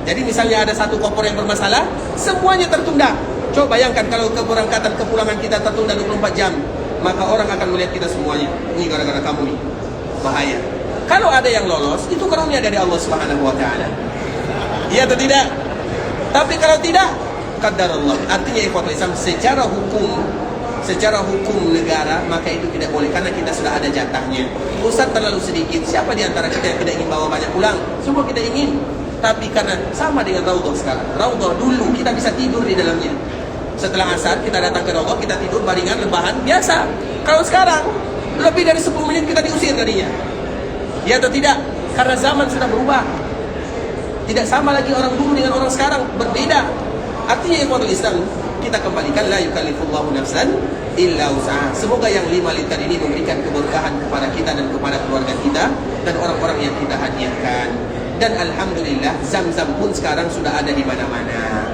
Jadi misalnya ada satu koper yang bermasalah, semuanya tertunda. Coba bayangkan kalau kepulangan kita tertunda 24 jam, maka orang akan melihat kita semuanya. Ini gara-gara kamu nih, bahaya. Kalau ada yang lolos, itu karunia dari Allah Subhanahu wa taala. Iya atau tidak? Tapi kalau tidak, qadarullah. Artinya ikhwatul Islam, secara hukum negara, maka itu tidak boleh karena kita sudah ada jatahnya. Ustaz terlalu sedikit. Siapa di antara kita yang tidak ingin bawa banyak pulang? Semua kita ingin. Tapi karena sama dengan Raudhah sekarang. Raudhah dulu kita bisa tidur di dalamnya. Setelah asar kita datang ke Raudhah, kita tidur baringan rebahan biasa. Kalau sekarang lebih dari 10 menit kita diusir darinya. Ya atau tidak? Karena zaman sudah berubah. Tidak sama lagi orang dulu dengan orang sekarang, berbeda. Artinya ikhwatul Islam, kita kembalikan la yukallifullahu nafsan illa usaha. Semoga yang 5 liter ini memberikan keberkahan kepada kita dan kepada keluarga kita dan orang-orang yang kita hadiahkan. Dan alhamdulillah zam-zam pun sekarang sudah ada di mana-mana.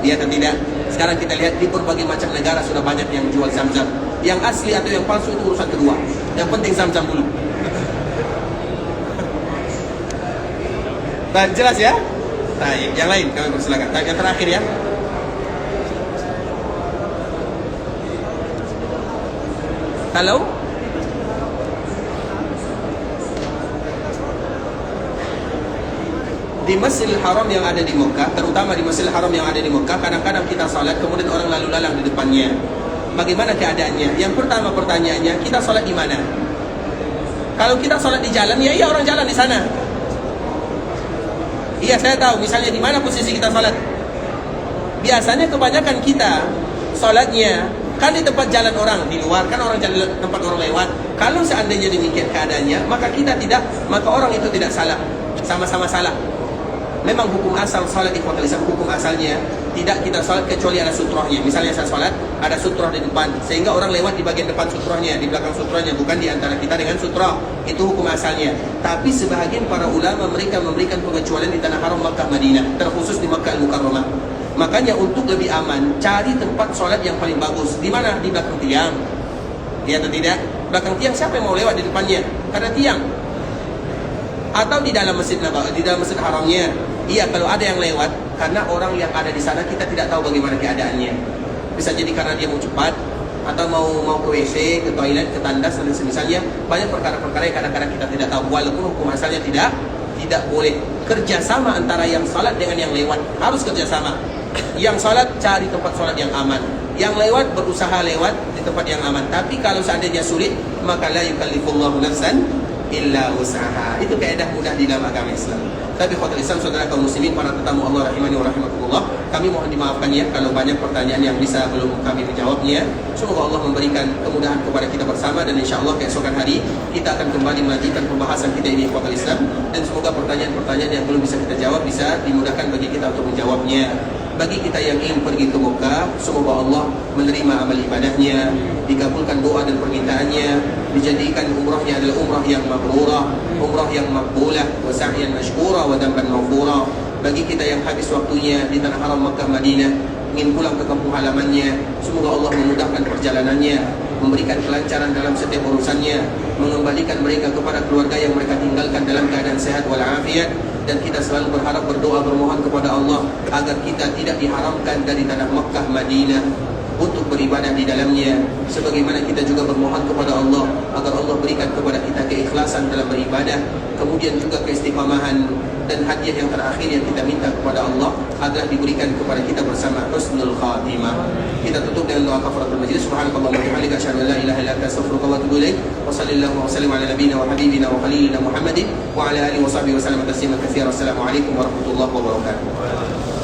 Iya atau tidak? Sekarang kita lihat di berbagai macam negara sudah banyak yang jual zam-zam. Yang asli atau yang palsu itu urusan kedua. Yang penting zam-zam dulu. Dan jelas ya? Nah, yang lain kami persilakan. Yang terakhir ya. Kalau di Masjidil Haram yang ada di Mekah, terutama di Masjidil Haram yang ada di Mekah, kadang-kadang kita salat kemudian orang lalu lalang di depannya. Bagaimana keadaannya? Yang pertama pertanyaannya, kita salat di mana? Kalau kita salat di jalan, ya iya orang jalan di sana. Iya saya tahu, misalnya di mana posisi kita salat. Biasanya kebanyakan kita salatnya kan di tempat jalan orang, di luar kan orang jalan tempat orang lewat. Kalau seandainya demikian keadaannya, maka kita tidak, maka orang itu tidak salah, sama-sama salah. Memang hukum asal salat ikhwatul Islam, hukum asalnya tidak kita salat kecuali ada sutrahnya. Misalnya saya salat ada sutrah di depan, sehingga orang lewat di bagian depan sutrahnya, di belakang sutrahnya, bukan di antara kita dengan sutrah. Itu hukum asalnya. Tapi sebahagian para ulama mereka memberikan pengecualian di tanah haram Makkah Madinah, terkhusus di Makkah Al-Mukarramah. Makanya untuk lebih aman, cari tempat salat yang paling bagus. Di mana? Di belakang tiang. Iya atau tidak? Belakang tiang siapa yang mau lewat di depannya? Karena tiang. Atau di dalam masjid Nabawi, di dalam masjid haramnya. Iya, kalau ada yang lewat, karena orang yang ada di sana kita tidak tahu bagaimana keadaannya. Bisa jadi karena dia mau cepat, atau mau ke WC, ke toilet, ke tandas dan semisalnya. Banyak perkara-perkara yang kadang-kadang kita tidak tahu. Walaupun hukum asalnya tidak boleh. Kerjasama antara yang salat dengan yang lewat, harus kerjasama. Yang salat cari tempat salat yang aman, yang lewat berusaha lewat di tempat yang aman. Tapi kalau seandainya sulit, maka la yukallifullahu nafsan illa usaha. Itu kaidah mudah di dalam agama Islam. Tapi khotbah Islam, saudara kaum muslimin, para tetamu Allah rahimani wa rahimakumullah, kami mohon dimaafkan ya kalau banyak pertanyaan yang bisa belum kami menjawabnya. Semoga Allah memberikan kemudahan kepada kita bersama, dan insyaAllah keesokan hari kita akan kembali melanjutkan pembahasan kita ini khotbah Islam. Dan semoga pertanyaan-pertanyaan yang belum bisa kita jawab bisa dimudahkan bagi kita untuk menjawabnya. Bagi kita yang ingin pergi ke Mekah, semoga Allah menerima amal ibadahnya, dikabulkan doa dan permintaannya, dijadikan umrahnya adalah umrah yang mabrurah, umrah yang makbulah, wa sa'yan mashkura wa damban maghfura. Bagi kita yang habis waktunya di tanah haram Makkah Madinah, ingin pulang ke kampung halamannya, semoga Allah memudahkan perjalanannya, memberikan kelancaran dalam setiap urusannya, mengembalikan mereka kepada keluarga yang mereka tinggalkan dalam keadaan sehat walafiat, dan kita selalu berharap, berdoa, bermohon kepada Allah agar kita tidak diharamkan dari tanah Makkah, Madinah untuk beribadah di dalamnya. Sebagaimana kita juga bermohon kepada Allah agar Allah berikan kepada kita keikhlasan dalam beribadah, kemudian juga keistiqamahan, dan hadiah yang terakhir yang kita minta kepada Allah adalah diberikan kepada kita bersama husnul khatimah. Kita tutup dengan doa kafaratul majlis. Subhanakallahumma wa bihamdika asyhadu an la ilaha illa anta astaghfiruka wa atubu ilaik. Wa sallallahu wa sallim ala nabiyyina wa habibina wa khalilina Muhammadin wa ala alihi wa sahbihi wa sallam tasliman katsiran. Assalamualaikum warahmatullahi wabarakatuh.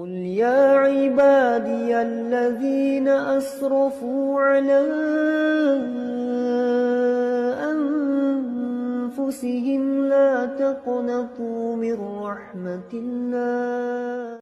قل يا عبادي الذين أسرفوا على أنفسهم لا تقنطوا من رحمة الله